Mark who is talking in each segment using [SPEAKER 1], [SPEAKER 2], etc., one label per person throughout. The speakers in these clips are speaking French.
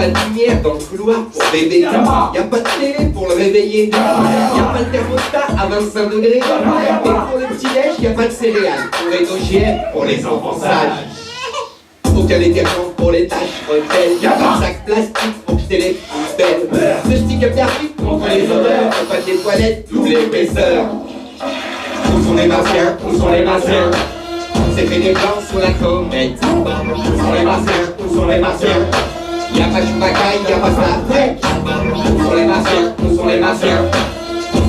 [SPEAKER 1] pas de lumière dans le couloir pour bébé. Y'a pas de télé pour le réveiller. Y'a pas de thermostat à 25 degrés. Et pour le petit-déj, y'a pas de céréales. Pour les OGM, pour les enfants sages. Aucun détergent pour les tâches hôtel. Y'a pas de sac plastique pour jeter les poubelles. Ce stick-up d'arbitre contre les odeurs. Au papier de toilette, double l'épaisseur. Où sont les martiens? Où sont les martiens? C'est fait des plans sur la comète. Où sont les martiens? Où sont les martiens? Y'a pas Chewbacca, y'a pas Star Trek. Où sont les martiens? Où sont les martiens?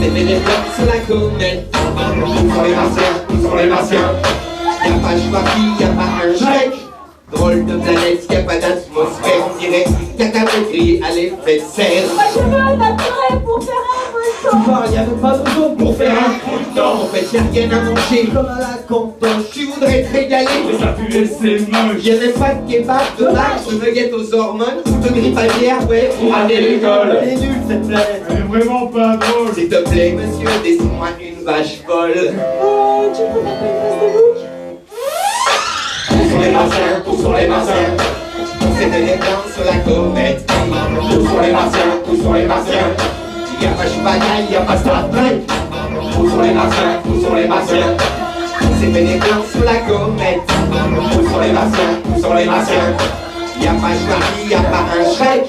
[SPEAKER 1] C'est fait des plans sur la comète. Où sont les martiens? Où sont les martiens? Y'a pas Chewbacca, y'a pas un Shrek. Drôle de planète, y'a pas d'atmosphère. On dirait une catapétrie à l'effet de serre.
[SPEAKER 2] Moi je veux un appareil pour faire un
[SPEAKER 1] Tu parles, y'a même pas de zone pour faire un coup de temps. En fait, y'a rien à manger comme à la cantoche. Tu voudrais te régaler,
[SPEAKER 3] Mais ça pue et c'est moche.
[SPEAKER 1] y'a même pas de kebab, de max, de nuggets aux hormones ou de grippe aviaire, ouais, pour rater l'école. Elle est nulle cette planète.
[SPEAKER 3] Elle est vraiment pas drôle.
[SPEAKER 1] S'il te plaît, monsieur, dessine-moi une vache folle.
[SPEAKER 2] Oh, tu peux pas une face de bouche?
[SPEAKER 1] Où sont les martiens? Où sont les martiens? C'est des plans sur la comète. Où sont les martiens? Où sont les martiens? Y'a pas Chewbacca, y'a pas Star Trek. Où sont les martiens? Où sont les martiens? C'est fait des plans sur la comète. Où sont les martiens? Où sont les martiens? Y'a pas Chewbacca, y'a pas un Shrek.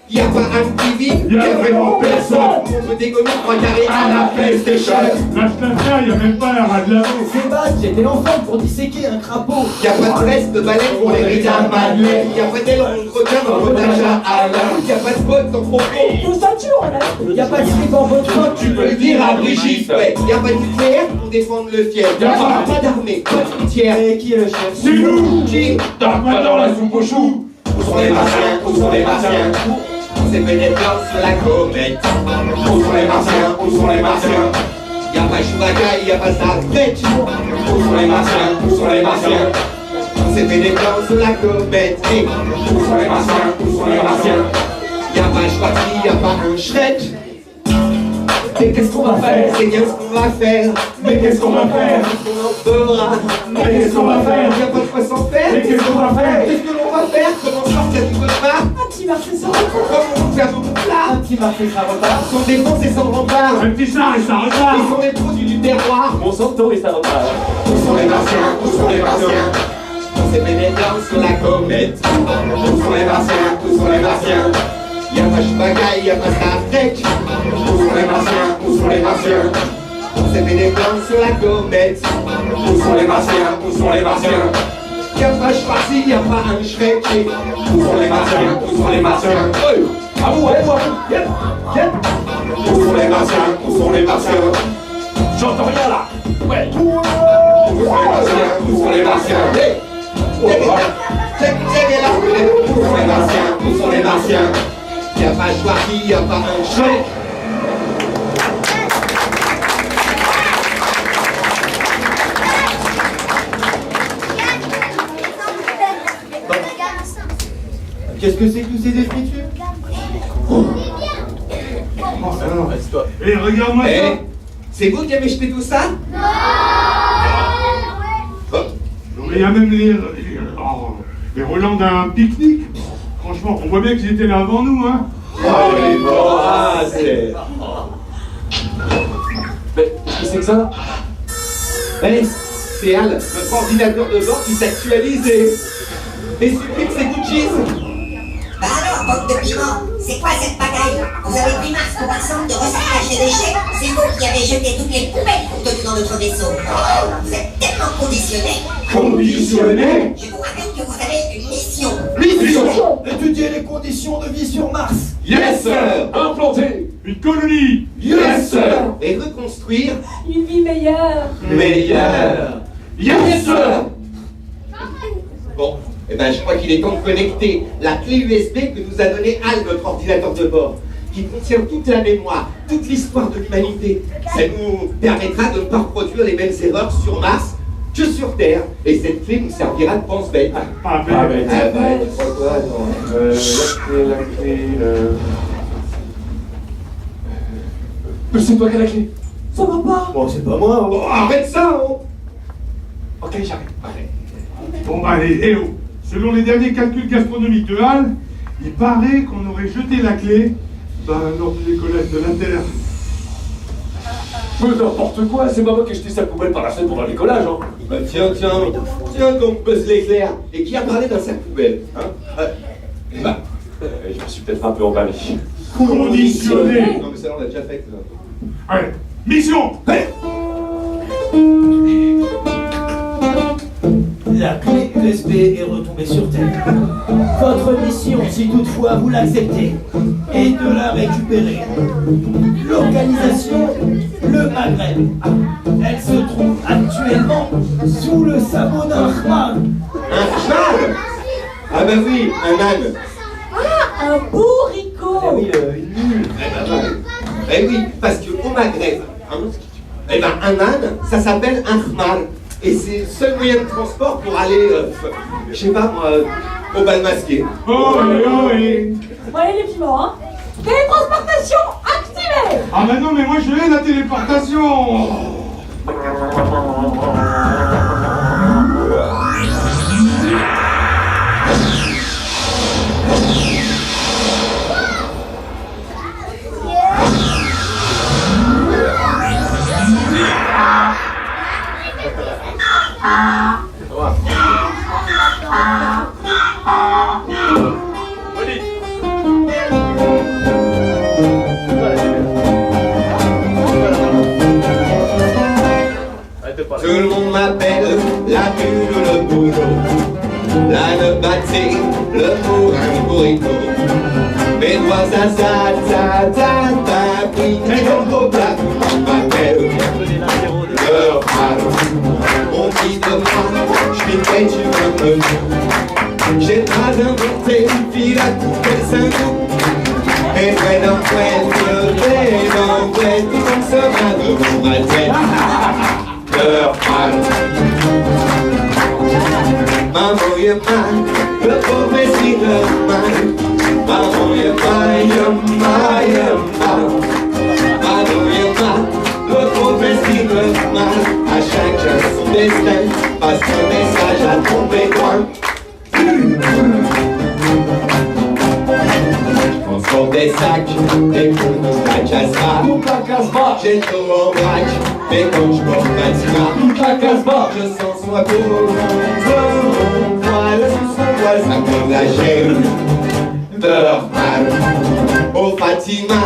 [SPEAKER 1] Y'a pas un TV,
[SPEAKER 3] Y'a vraiment personne.
[SPEAKER 1] On peut dégommer 3 carrés à la PlayStation.
[SPEAKER 3] Lâche l'affaire, y'a même pas la rade là-haut.
[SPEAKER 4] C'est bad, j'étais l'enfant pour disséquer un crapaud.
[SPEAKER 1] Y'a pas de reste de baleine pour les rides à madeleine. Y'a pas d'aileron de requin dans le potage à Alain. Y'a pas de bottes en propos.
[SPEAKER 2] Nos ceintures, on a.
[SPEAKER 4] Y'a pas de slip en votre
[SPEAKER 1] Tu peux le dire à Brigitte, ouais. Y'a pas de nucléaire pour défendre le fiel. Y'a pas d'armée, pas de frontière.
[SPEAKER 4] Et qui est le chef?
[SPEAKER 3] C'est nous.
[SPEAKER 1] Qui?
[SPEAKER 3] Tape pas dans la soupe aux choux.
[SPEAKER 1] Où sont les martiens? Où sont les martiens? C'est fait des plans sur la comète. Où sont les martiens? Où sont les martiens? Y'a pas Chewbacca, y'a pas Star Trek. Où sont les martiens? Où sont les martiens? C'est fait des plans sur la comète. Hey. Où sont les martiens? Où sont les martiens? Y'a pas Chewbacca, y'a pas un Shrek.
[SPEAKER 4] Et qu'est-ce qu'on va faire?
[SPEAKER 1] C'est bien ce qu'on va faire.
[SPEAKER 3] Mais qu'est-ce qu'on va faire?
[SPEAKER 1] On en fera.
[SPEAKER 3] Mais qu'est-ce qu'on va faire?
[SPEAKER 1] Y'a pas de quoi s'en faire.
[SPEAKER 3] Mais qu'est-ce qu'on va faire?
[SPEAKER 1] Qu'est-ce que l'on va faire? Comment sortir du cauchemar?
[SPEAKER 2] Un petit marché sans
[SPEAKER 1] Comment faire beaucoup de plats?
[SPEAKER 4] Un petit marché ça repart.
[SPEAKER 1] Sans défense et sans rempart.
[SPEAKER 3] Un petit char et ça repart.
[SPEAKER 1] Ils sont les produits du terroir.
[SPEAKER 4] Monsanto et ça repart.
[SPEAKER 1] Où sont les martiens? Où sont les martiens? On s'est fait des plans sur la comète. Où sont les martiens? Où sont les martiens? Y'a pas Chewbacca, y'a pas Star Trek. Où sont les martiens? Où sont les martiens? On s'est fait des plans sur la comète. Où sont les martiens? Où sont les martiens? Y'a pas Schwarzy, y'a pas un Shrek. Où sont les martiens? Où sont les martiens? Ah vous, ouais, moi, viens, viens. Où sont les martiens? Où sont les martiens?
[SPEAKER 3] J'entends rien là. Ouais.
[SPEAKER 1] Où sont les martiens? Où sont les martiens? Hey! Check it out! Où sont les martiens? Où sont les martiens? Y'a pas Schwarzy, y'a pas un Shrek.
[SPEAKER 4] Qu'est-ce que c'est que tous ces écritures?
[SPEAKER 1] Non, reste-toi.
[SPEAKER 3] Et regarde-moi ça.
[SPEAKER 1] Eh, c'est vous qui avez jeté tout ça? Oh.
[SPEAKER 3] Non mais y'a même les relents d'un pique-nique. Franchement, on voit bien qu'ils étaient là avant nous, hein.
[SPEAKER 1] Oh, les c'est...
[SPEAKER 4] Mais qu'est-ce que c'est que ça?
[SPEAKER 1] Allez, c'est Al, notre ordinateur de bord qui s'actualisait. Et supprime ses cookies.
[SPEAKER 5] Bah alors, bande de piment, c'est quoi cette pagaille? Vous avez pris Mars pour un centre de recyclage des déchets? C'est vous qui avez jeté toutes les poubelles contenues dans notre vaisseau. Oh, vous êtes tellement conditionnés.
[SPEAKER 1] Conditionné?
[SPEAKER 5] Je vous rappelle que vous avez une mission.
[SPEAKER 1] Mission!
[SPEAKER 4] Étudier les conditions de vie sur Mars.
[SPEAKER 1] Yes, sir!
[SPEAKER 4] Implanter
[SPEAKER 3] Une colonie.
[SPEAKER 1] Yes, sir! Et reconstruire
[SPEAKER 2] Une vie meilleure.
[SPEAKER 1] meilleur. Yes, sir! Bon, eh ben je crois qu'il est temps de connecter la clé USB que nous a donnée Al, notre ordinateur de bord, qui contient toute la mémoire, toute l'histoire de l'humanité. Ça nous permettra de ne pas reproduire les mêmes erreurs sur Mars que sur Terre. Et cette clé nous servira de pense-bête.
[SPEAKER 3] Pas bête.
[SPEAKER 1] Ah bah, tu crois quoi, non?
[SPEAKER 4] La clé. C'est toi qui as la clé.
[SPEAKER 2] Ça va pas.
[SPEAKER 4] Bon, c'est pas moi.
[SPEAKER 1] Bon, arrête ça, hein.
[SPEAKER 4] Ok, j'arrive.
[SPEAKER 1] Arrête.
[SPEAKER 3] Bon bah allez, oh. Selon les derniers calculs gastronomiques de Hal, Il paraît qu'on aurait jeté la clé dans un autre décollage de la Terre.
[SPEAKER 4] Mais n'importe quoi, c'est pas moi qui ai jeté sa poubelle par la fenêtre pendant le décollage, hein.
[SPEAKER 1] Bah tiens, donc Buzz l'éclair. Et qui a parlé d'un sac poubelle, hein? Bah,
[SPEAKER 4] Je me suis peut-être un peu emballé.
[SPEAKER 3] Conditionné.
[SPEAKER 1] non mais ça on l'a déjà fait. Ça.
[SPEAKER 3] Allez, mission.
[SPEAKER 6] La clé USB est retombée sur Terre. Votre mission, si toutefois vous l'acceptez, est de la récupérer. Localisation, le Maghreb. Elle se trouve actuellement sous le sabot d'un Khman.
[SPEAKER 1] Un cheval. Ah bah oui, un âne.
[SPEAKER 2] Ah, un bourricot.
[SPEAKER 1] Eh oui, parce qu'au Maghreb, hein, eh ben, un âne, ça s'appelle un khmar. Et c'est le seul moyen de transport pour aller, je sais pas moi, au bal masqué.
[SPEAKER 3] Oh, oui.
[SPEAKER 2] Bon, allez, les petits morts, hein. Télétransportation activée.
[SPEAKER 3] Ah bah non, mais moi je l'ai la téléportation.
[SPEAKER 1] Tout le monde m'appelle la bulle ou le boulot. L'âne batté, le bourrin bourricot. Mes doigts ta, puis mes gros plat, m'appelle leur mal. On dit de moi, j'suis prêt, tu veux me dire. J'ai pas inventé une fille à couper le Saint-Loup. Et bueno, tout le monde se va de ma tête. Leur mal. Maman y'a mal, le pauvre est leur mal. Maman y'a mal. Maman y'a mal, le pauvre est leur mal. À chacun son destin, parce que le message a tombé loin. Transporte des sacs, des coups la casse-bas. J'ai le dos en braque, mais quand je porte ma casse-bas. Je sens son peau, mon poil, sous son poil, ça me la gêne. De leur mal. Oh Fatima,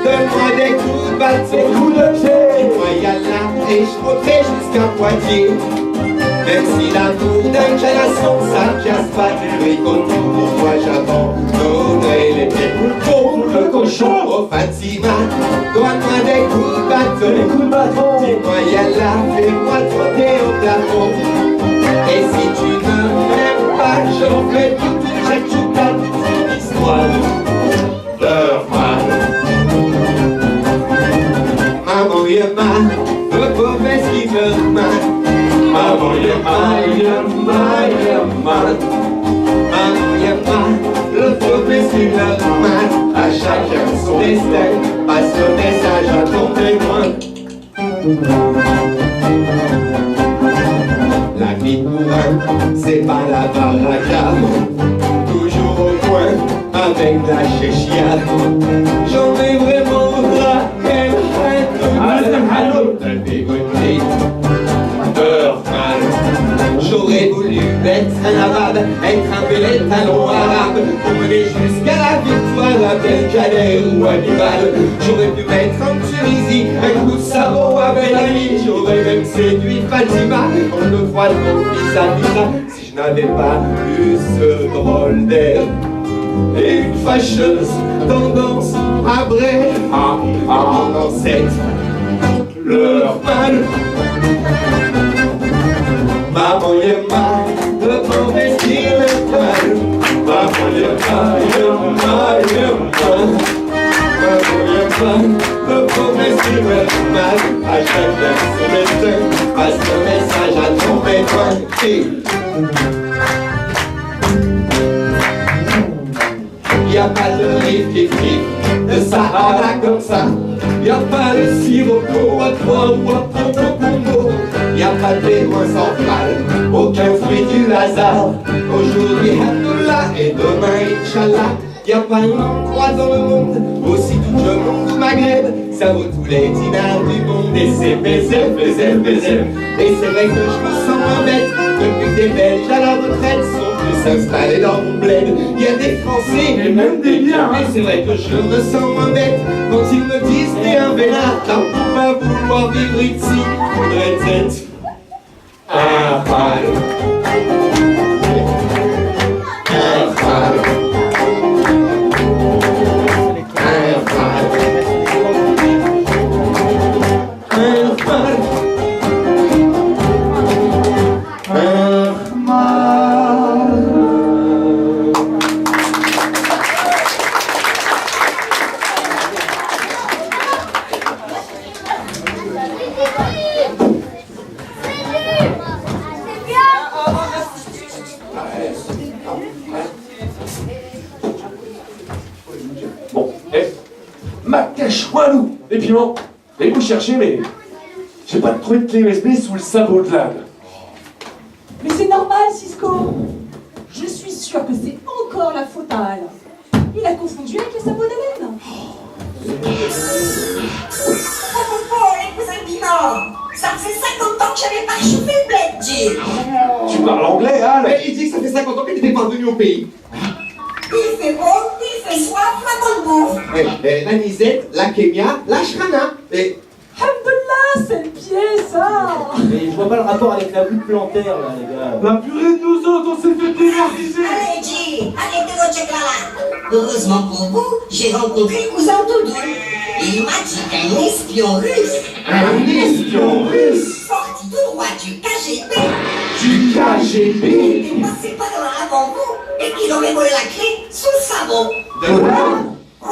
[SPEAKER 1] donne-moi des coups de batte, des coups de pied. Dis-moi yalla, et je protège jusqu'à Poitiers. Même si l'amour d'une génération, ça ne casse pas du bricot. Pourquoi j'abandonnerai les pieds pour le cochon? Oh Fatima, donne-moi des coups de bâton. Dis-moi yalla, fais-moi trotter au plafond. Et si tu ne m'aimes pas, j'en fais toute une chachouka, toute une histoire de mal. Maman y'a mal, le pauvre est qui meurt mal. Maman y'a mal. Maman y'a mal, le pauvre est qui meurt mal. À chacun son destin, passe le message à ton témoin. La vie pour un, c'est pas la baraka. Toujours au point, avec la chéchia. J'en ai vraiment ras et j'aurais voulu être un arabe, être un bel talon arabe, pour mener jusqu'à la victoire à Belkader ou à Nibal. J'aurais pu mettre en Tunisie un coup de sabot à Ben Ali. J'aurais même séduit Fatima en le froid de mon fils à Pisa, si je n'avais pas eu ce drôle d'air et une fâcheuse tendance à briller en ancêtre leur mal. Maman y'a mal, le pauvre est qui le mal. Maman y'a mal. Maman y'a mal, le pauvre est qui le mal. À chacun son destin, passe le message à ton bénéfice. Y'a pas de riff de Sahara comme ça. Y'a pas de sirocco à 3 ou à Ponto. Y'a pas de bédouin central, aucun fruit du hasard. Aujourd'hui Abdullah et demain Inch'Allah. Y a pas un endroit dans le monde aussi tout le monde du Maghreb. Ça vaut tous les dinars du monde. Et c'est baiser, baiser, baiser. Et c'est vrai que je me sens moins bête depuis que des Belges à la retraite sont tous installés dans mon bled. Y a des Français et même des biens. Et c'est vrai que je me sens moins bête quand ils me disent t'es un vénard. Car pour pas vouloir vivre ici, faudrait être un râle. Un râle.
[SPEAKER 4] Bon, ma cache walou. Et puis bon, et vous cherchez, mais j'ai pas trouvé de clé USB sous le sabot de l'âne.
[SPEAKER 2] Mais c'est normal, Cisco. Je suis sûre que c'est encore la faute à Al. Il a confondu avec le sabot d'Hélène.
[SPEAKER 5] Oh, les cousins Piment. Ça faisait 50 ans que j'avais pas chauffé le bled, Jill.
[SPEAKER 4] Tu parles anglais, Al?
[SPEAKER 1] Mais il dit que ça fait 50 ans qu'elle n'était pas revenue au pays.
[SPEAKER 5] Il fait beau, il fait soif, la bonne bouffe.
[SPEAKER 1] La Nisette, la Kémia, la Shrana. Et
[SPEAKER 2] Alhamdoulilah, c'est le pied, ça.
[SPEAKER 6] Mais je vois pas le rapport avec la bulle plantaire, là, les gars.
[SPEAKER 3] La purée de nous autres, on s'est fait démartiser.
[SPEAKER 5] Allez, Jill, arrêtez votre check-là. Heureusement pour vous, j'ai rencontré le cousin Doudou. Il m'a dit qu'un espion russe.
[SPEAKER 1] un espion russe
[SPEAKER 5] Sorti tout droit du KGB.
[SPEAKER 1] du KGB.
[SPEAKER 5] était passé par là avant vous et qu'il aurait volé la clé sous le sabot.
[SPEAKER 1] De quoi?
[SPEAKER 5] Oh,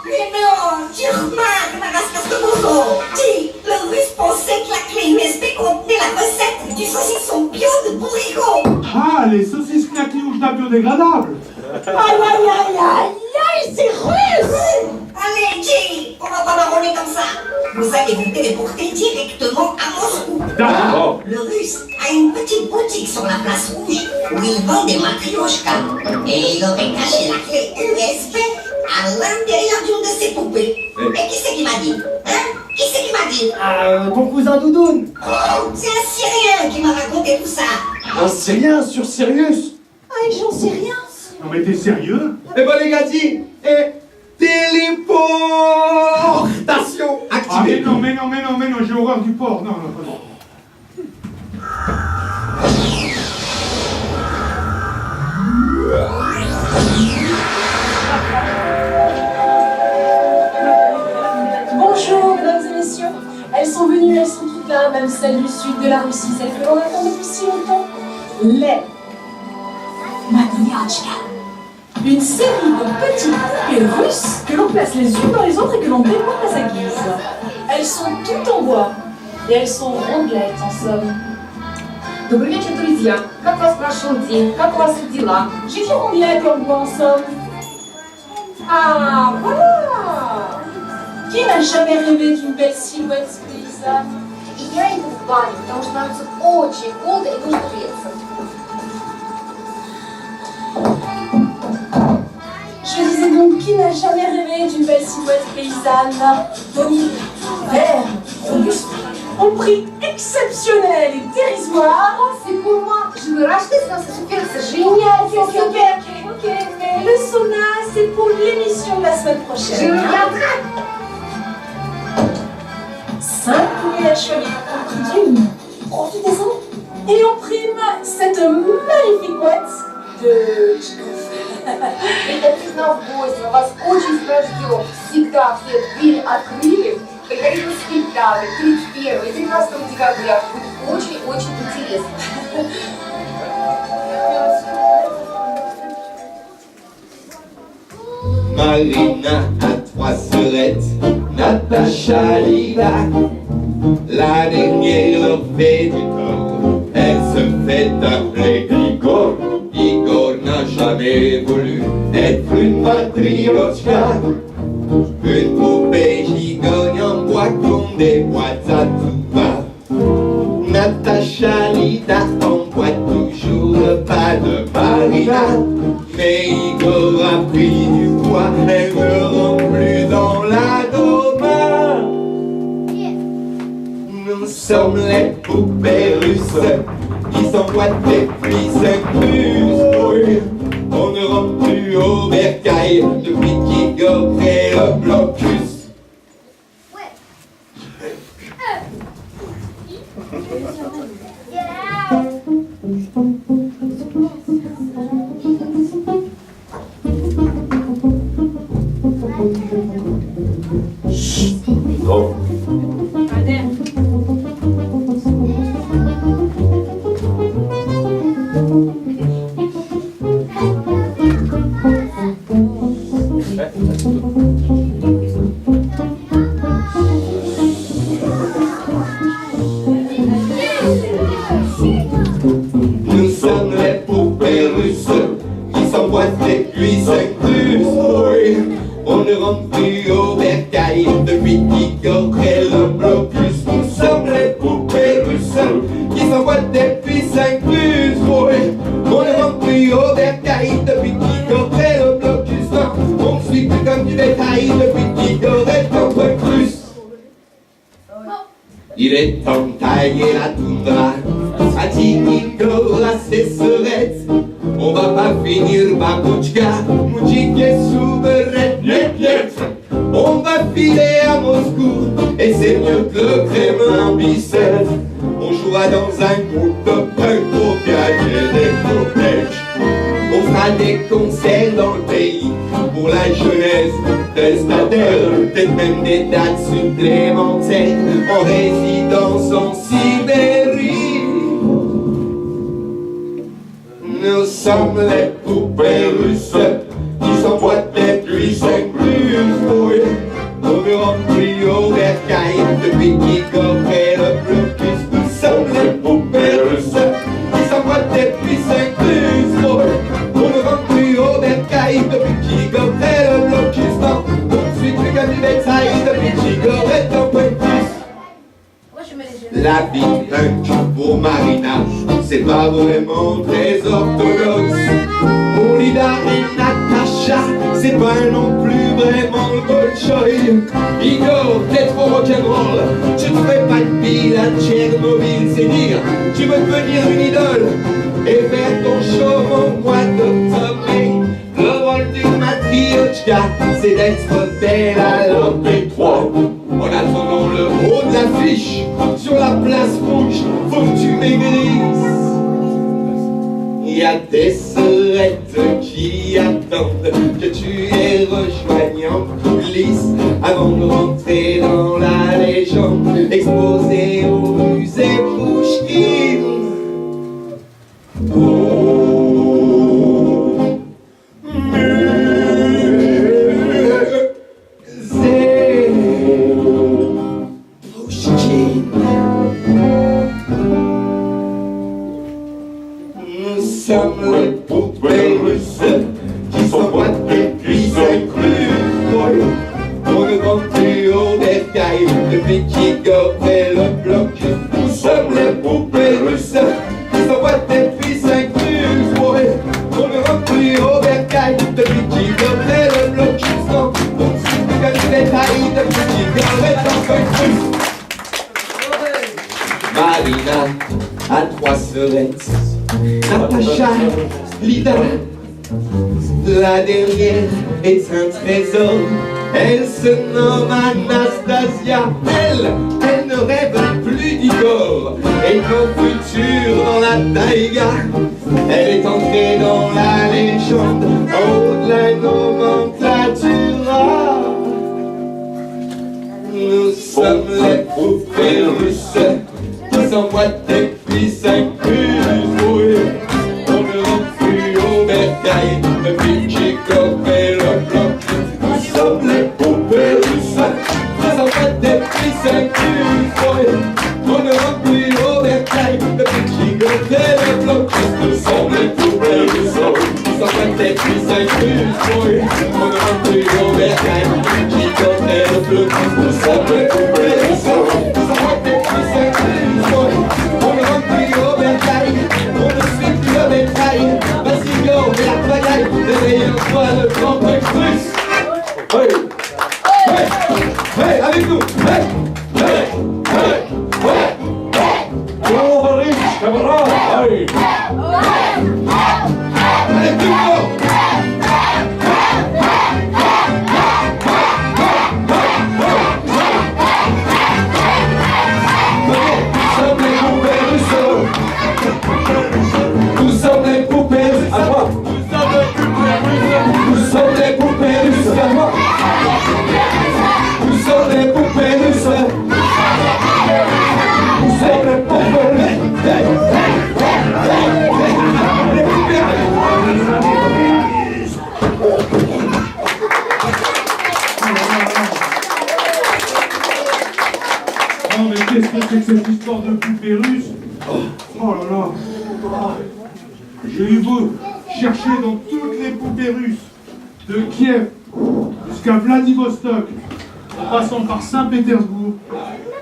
[SPEAKER 5] mais non, tu remarques la rascasse de Bozo. Dis, le russe pensait que la clé USB contenait la recette du saucisson bio de Bourrico.
[SPEAKER 3] Ah, les saucisses knackouches biodégradables.
[SPEAKER 2] Aïe, aïe, aïe, aïe, aïe, c'est russe.
[SPEAKER 5] Allez, Jay, on va pas marronner comme ça. Vous allez vous téléporter directement à Moscou.
[SPEAKER 3] D'accord.
[SPEAKER 5] Le russe a une petite boutique sur la place rouge où il vend des matrioshkas. Et il aurait caché la clé USB à l'intérieur d'une de ses poupées. Et qui c'est qui m'a dit? Hein? Qui c'est qui m'a dit?
[SPEAKER 6] Ton cousin Doudoune.
[SPEAKER 5] Oh, c'est un Syrien qui m'a raconté tout ça.
[SPEAKER 4] Un Syrien sur Sirius?
[SPEAKER 2] Aïe, j'en sais rien.
[SPEAKER 3] Non mais t'es sérieux?
[SPEAKER 1] Eh ben les gars, dis, téléportation
[SPEAKER 3] Ah
[SPEAKER 1] activée.
[SPEAKER 3] mais non, j'ai horreur du porc. Non, non.
[SPEAKER 2] Bonjour, mesdames et messieurs. Elles sont venues, elles sont toutes là, même celles du sud de la Russie, celles que l'on attend depuis si longtemps. Les Matrioshka. Une série de petites poupées russes que l'on place les unes dans les autres et que l'on démonte à sa guise. Elles sont toutes en bois et elles sont rondelettes en somme.
[SPEAKER 7] Добрый вечер, друзья. Как вас прошел день? Как у вас дела?
[SPEAKER 2] J'ai dit rondelettes en bois en somme. Ah, voilà! Qui n'a jamais rêvé d'une belle silhouette paysanne?
[SPEAKER 7] И я иду в баню, потому что нам тут очень холодно и нужно греться.
[SPEAKER 2] Je disais donc, qui n'a jamais rêvé d'une belle silhouette paysanne, donnée, vert, robuste, au prix exceptionnel et dérisoire?
[SPEAKER 7] C'est pour moi. Je veux racheter ça, c'est super, c'est génial.
[SPEAKER 2] Génial, c'est super, ok, mais le sauna, c'est pour l'émission de la semaine
[SPEAKER 7] Je
[SPEAKER 2] prochaine.
[SPEAKER 7] reviendrai.
[SPEAKER 2] 5 poulets à cheval au prix d'une. Profitez-en. Et en prime, cette magnifique boîte de...
[SPEAKER 7] Это к нам в гости, мы вас очень ждем. Всегда все двери открыли. Приходите на спектакль 31 и 13 декабря. Будет очень-очень интересно.
[SPEAKER 1] Marina a 3 sœurettes, Natacha, Lila. La dernière leur fait du tort, elle se fait appeler Igor. Igor n'a jamais voulu être une matrioshka, une poupée gigogne en bois comme des boîtes à tout va. Natacha, Lila emboîte toujours le pas de Marina, mais Igor a pris du fois, elles ne rentrent plus dans la doma. Nous sommes les poupées russes qui s'emboîtent des pluies incluses. Oui, on ne rentre plus au bercail depuis qu'Igor crée le blocus.
[SPEAKER 4] Non.
[SPEAKER 1] Nous sommes les poupées russes qui s'emboîtent des pluies incluses. Oui, on ne rentre plus au bercail depuis qu'Igor crée le blocus. Nous sommes les poupées russes qui s'emboîtent des pluies incluses. Oui, on ne rentre plus au bercail depuis qu'Igor crée le blocus. Non, on ne suit plus comme du bétail depuis qu'Igor est entre crus. Il est temps de tailler la toundra, fatigue Igor la sécheresse. On va pas finir babouchka, moujik et souberet, on va filer à Moscou, et c'est mieux que le Kremlin bicêtre. On jouera dans un groupe de punk pour gagner des protèges. On fera des concerts dans le pays pour la jeunesse prestataire, peut-être même des dates supplémentaires en résidence en Sibérie. Nous sommes les poupées russes qui s'emboîtent les pluies incluses. Oui, on ne rentre plus au bercail depuis qu'Igor crée le blocus. Nous sommes les poupées russes qui s'emboîtent les pluies incluses. Oui, on ne rentre plus au bercail depuis qu'Igor crée le blocus. Non, on ne suit plus qu'à du bétail depuis qu'Igor est en point de plus. La vie punk pour Marina, c'est pas vraiment très orthodoxe. Pour Lida et Natacha, c'est pas non plus vraiment le Bolchoï. Igor, t'es trop rock'n'roll, tu ne fais pas de pile à Tchernobyl, c'est dire, tu veux devenir une idole et faire ton show au mois d'octobre. Le rôle du matriochka, c'est d'être belle à l'Empé3. En attendant le haut de l'affiche, sur la place rouge, faut que tu maigrisses. Il y a des sœurettes qui attendent que tu les rejoignes en coulisses avant de rentrer dans la légende, exposée au musée Pouchkine. Nous sommes les poupées russes qui s'emboîtent des pluies incluses. Oui, on ne rentre plus au bercail depuis qu'Igor fait le blocus. Nous sommes les poupées russes qui s'emboîtent des pluies incluses. Oui, on ne rentre plus au bercail depuis qu'Igor fait le blocus. Non, on ne suit plus qu'à du bétail depuis qu'Igor est en point de plus. Marina a 3 sœurettes, Natacha, Lida. La dernière est un trésor, elle se nomme Anastasia. Elle ne rêve plus d'Igor et qu'au futur dans la taïga. Elle est entrée dans la légende, en haut de la nomenclature. Nous sommes les poupées russes qui s'emboîtent des pluies incluses. Oui, on ne rentre plus au bercail depuis qu'Igor fait le bloc. Nous sommes les poupées russes qui s'emboîtent des pluies incluses. Oui, on ne rentre plus au bercail depuis qu'Igor fait le bloc. Nous sommes les poupées russes qui s'emboîtent des pluies incluses. Oui, on ne rentre plus au bercail depuis qu'Igor fait le bloc. Nous sommes les poupées russes qui s'emboîtent des pluies incluses.
[SPEAKER 4] Allez.
[SPEAKER 1] Allez, plus fort.
[SPEAKER 4] Nous sommes les poupées russes. À moi. Nous sommes les poupées russes. À moi. Nous sommes les poupées russes. Nous sommes les poupées russes.
[SPEAKER 3] Non mais qu'est-ce que c'est que cette histoire de poupée russe? Oh là là. J'ai eu beau chercher dans toutes les poupées russes, de Kiev jusqu'à Vladivostok, en passant par Saint-Pétersbourg,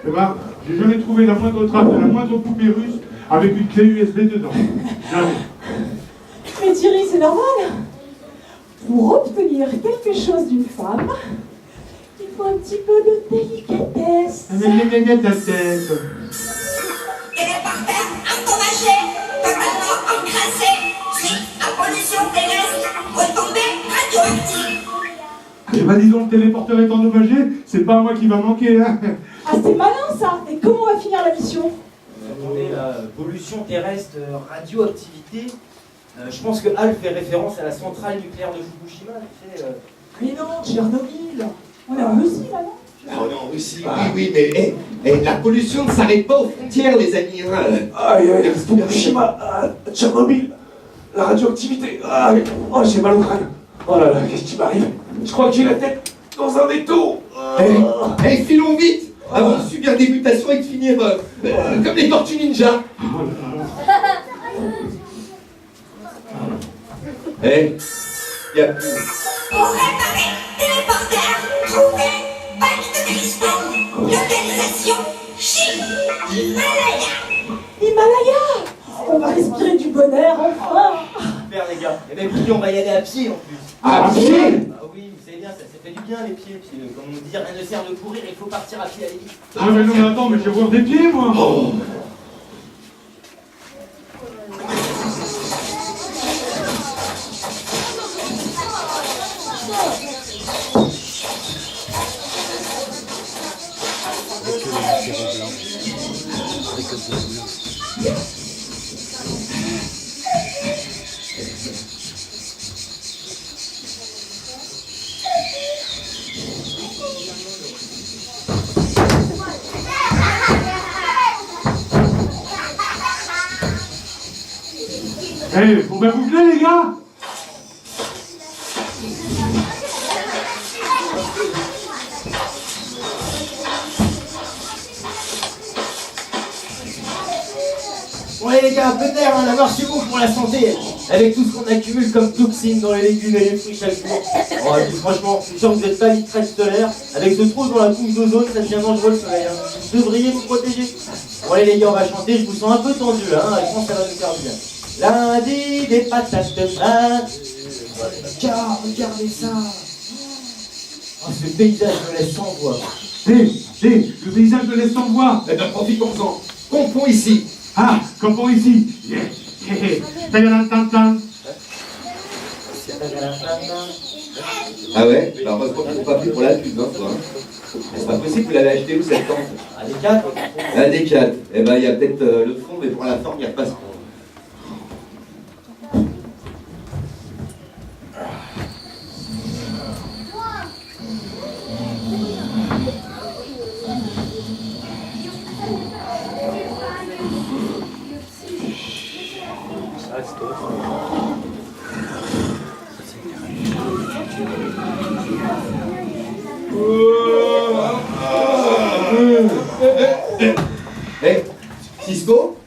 [SPEAKER 3] eh ben, j'ai jamais trouvé la moindre trace de la moindre poupée russe avec une clé USB dedans. Jamais.
[SPEAKER 8] Mais Thierry, c'est normal. Pour obtenir quelque chose d'une femme, il faut un petit peu de délicatesse.
[SPEAKER 3] Ta tête.
[SPEAKER 5] Et les parterres endommagés, totalement encrassés, suite à pollution terrestre, retombée radioactive.
[SPEAKER 3] Eh ben dis donc, le téléporteur est endommagé, c'est pas à moi qui va manquer, hein.
[SPEAKER 8] Ah, c'est malin ça. Et comment on va finir la mission?
[SPEAKER 6] Attendez, la pollution terrestre, radioactivité. Je pense que Hal fait référence à la centrale nucléaire de Fukushima. Tu sais,
[SPEAKER 8] Mais non, Tchernobyl. On est en Russie là, non?
[SPEAKER 1] Ah, on est en Russie, oui, mais la pollution ne s'arrête pas aux frontières, les amis.
[SPEAKER 4] Aïe, aïe, Fukushima, Tchernobyl, la radioactivité. Aïe, oh, j'ai mal au crâne. Oh là là, qu'est-ce qui m'arrive? Je crois que j'ai la tête dans un étau.
[SPEAKER 1] Filons vite, avant de subir des mutations et de finir comme les tortues ninja. Y a plus.
[SPEAKER 5] Pour réparer, téléporteur, trouvé, pack de cristal, localisation, Chine, Himalaya.
[SPEAKER 8] Himalaya. On va respirer du bon air enfin.
[SPEAKER 6] super les gars. Et même puis on va y aller à pied en plus.
[SPEAKER 1] À pied?
[SPEAKER 6] Ah oui, vous savez bien, ça fait du bien les pieds. Puis, comme on dit, rien ne sert de courir, il faut partir à pied à vite.
[SPEAKER 3] Ah mais non mais attends, mais je vais voir des pieds moi. Eh, faut bien boucler les gars.
[SPEAKER 6] Ouais les gars, un peu d'air, hein, la marche est bon pour la santé. Avec tout ce qu'on accumule comme toxines dans les légumes et les fruits chaque jour. Oh, et puis, franchement, je suis sûr que vous n'êtes pas vitrage solaire. Avec ce trou dans la couche d'ozone, ça devient dangereux le soleil. Hein. Vous devriez vous protéger. Bon allez les gars, on va chanter, je vous sens un peu tendu là, hein, je pense que ça va nous faire du bien. Lundi, des patates de pâtes. Regardez ça. Oh, ce paysage me laisse sans voix.
[SPEAKER 3] Le paysage me laisse sans voix.
[SPEAKER 1] Eh bien, profitons-en. Comptons ici.
[SPEAKER 3] Ah, comme pour ici. Tadadam-tam-tam.
[SPEAKER 1] Ah ouais? Bah heureusement qu'ils n'ont pas pris pour la pub, hein, toi. C'est pas possible, vous l'avez acheté où cette tente?
[SPEAKER 6] Ah, des 4.
[SPEAKER 1] Ah, des 4. Eh ben, il y a peut-être le fond, mais pour la forme, il n'y a pas ce fond. Eh, Cisco?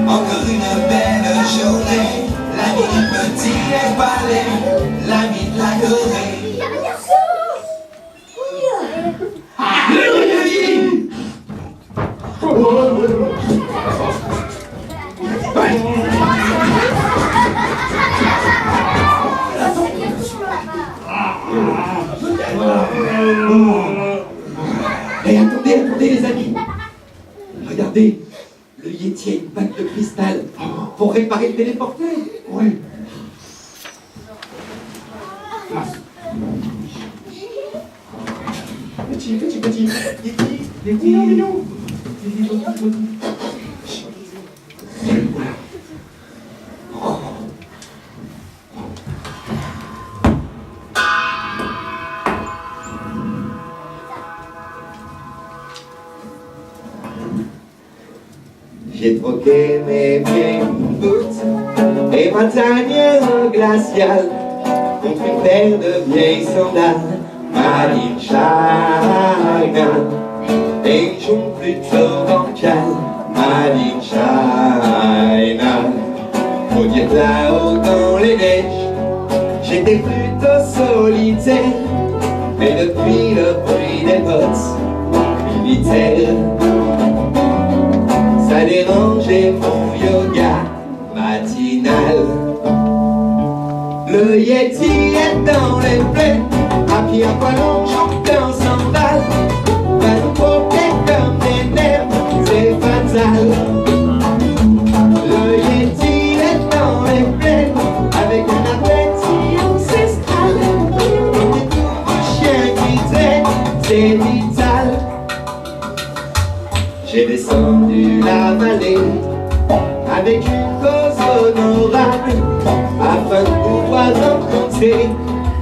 [SPEAKER 9] Encore une belle journée, l'ami du petit Népalais, l'ami de la Corée.
[SPEAKER 1] Et attendez les amis. Regardez, le Yeti a une bague de cristal pour réparer le téléporteur.
[SPEAKER 3] Ouais.
[SPEAKER 1] Petit. Yeti.
[SPEAKER 3] Mignon.
[SPEAKER 1] J'ai troqué mes vieilles boots et ma tanière glaciale contre une paire de vieilles sandales made in China et une jonque plutôt bancale made in China. Faut dire que là-haut dans les neiges j'étais plutôt solitaire, mais depuis le bruit des bottes militaires ça dérangeait mon yoga matinal. Le Yeti est dans les plaines, à pied à poilon, chantant en sandales, va nous poquer comme des nerfs, c'est fatal. Le Yeti est dans les plaines, avec un appétit ancestral, et tout le chien qui traîne, c'est vital. J'ai descendu la vallée avec une cause honorable afin de pouvoir rencontrer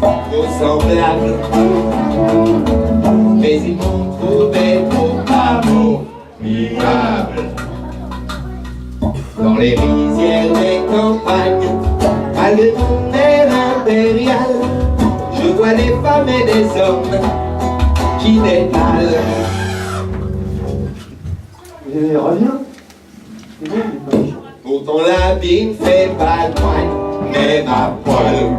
[SPEAKER 1] nos semblables. Mais ils m'ont trouvé trop abominable. Dans les rizières des campagnes, malgré mon air impérial, je vois des femmes et des hommes qui détalent.
[SPEAKER 4] Reviens.
[SPEAKER 1] Pour ton labine, fais pas de poigne, mais ma poêle.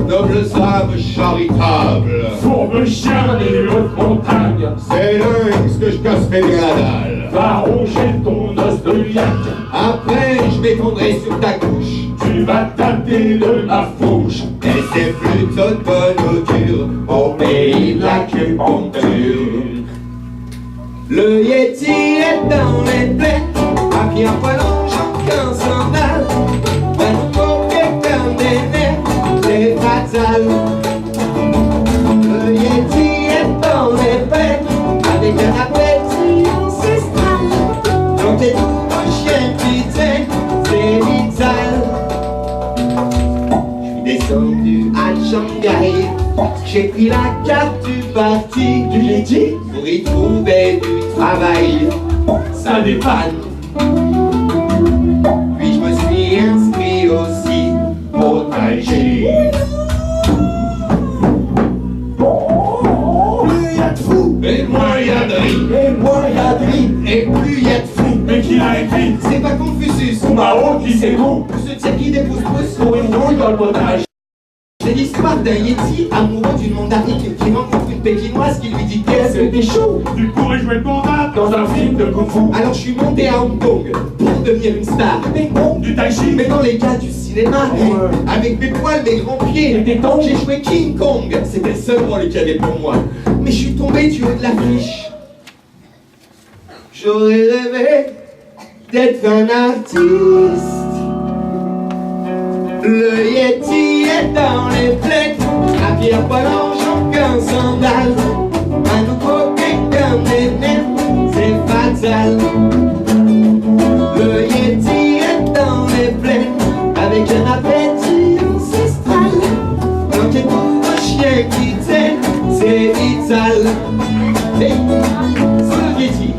[SPEAKER 1] Nobles âmes charitables,
[SPEAKER 3] Fourbe chien des hautes montagnes,
[SPEAKER 1] c'est lynx que je casserai bien la dalle.
[SPEAKER 3] va ronger ton os de yak.
[SPEAKER 1] Après, je m'étendrai sur ta couche,
[SPEAKER 3] Tu vas tâter de ma fauche.
[SPEAKER 1] et c'est plutôt de bonne augure au pays de l'acupuncture. Le Yeti est dans les plaines, à pied à poilon, chacun sandales, va nous poquer comme des nerfs, c'est fatal. Le Yeti est dans les plaines, avec un appétit ancestral, planter tout le chien qui traîne, c'est vital. Je suis descendu à Shanghai, j'ai pris la carte du parti du Yeti pour y trouver du travail, ça dépanne. Puis je me suis inscrit aussi au Tai Chi. Plus y a de fous,
[SPEAKER 3] Et moins y a de riz.
[SPEAKER 1] et moins y a de riz, et plus y a de fous.
[SPEAKER 3] Mais qui l'a écrit?
[SPEAKER 1] C'est pas Confucius,
[SPEAKER 3] Ou Mao qui sait tout.
[SPEAKER 1] ou ce type qui dépousse pousse pour une nouille dans le potage. C'est l'histoire d'un Yeti amoureux d'une mandarine qui rencontre une pékinoise qui lui dit qu'est-ce que t'es chaud.
[SPEAKER 3] Tu pourrais jouer le panda dans un film de Kung Fu.
[SPEAKER 1] Alors je suis monté à Hong Kong pour devenir une star. Mais bon,
[SPEAKER 3] Du tai chi.
[SPEAKER 1] mais dans les cas du cinéma, avec mes poils, mes grands pieds, j'ai joué King Kong. C'était le seul rôle qu'il y avait pour moi. Mais je suis tombé du haut de l'affiche. J'aurais rêvé d'être un artiste. Le Yeti est dans les plaines, à pied à poilon, chacun sandales, à nous poquer comme des nerfs, c'est fatal. Le Yeti est dans les plaines, avec un appétit ancestral, planter tout le chien qui traîne, c'est vital. Hey, c'est le Yeti.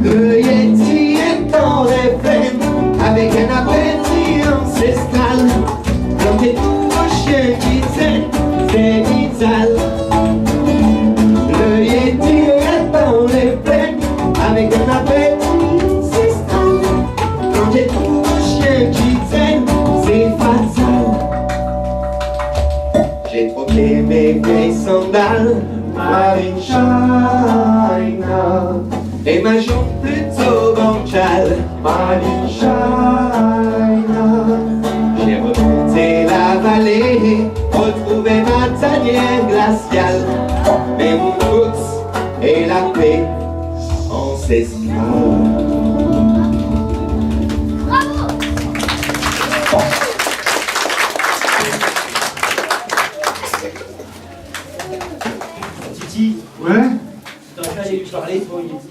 [SPEAKER 1] Le Yeti est dans les plaines, avec un appétit ancestral, planter tout le chien qui traîne, c'est vital. Le Yeti est dans les plaines, avec un appétit ancestral, planter tout le chien qui traîne, c'est fatal. J'ai troqué mes vieilles sandales, made in China. et ma jambe plutôt bancale. J'ai remonté la vallée, retrouvé ma tanière glaciale, mais mon doute et la paix ancestrale.
[SPEAKER 6] Titi,
[SPEAKER 3] Ouais.
[SPEAKER 6] tu dois aller lui parler, toi, Yeti.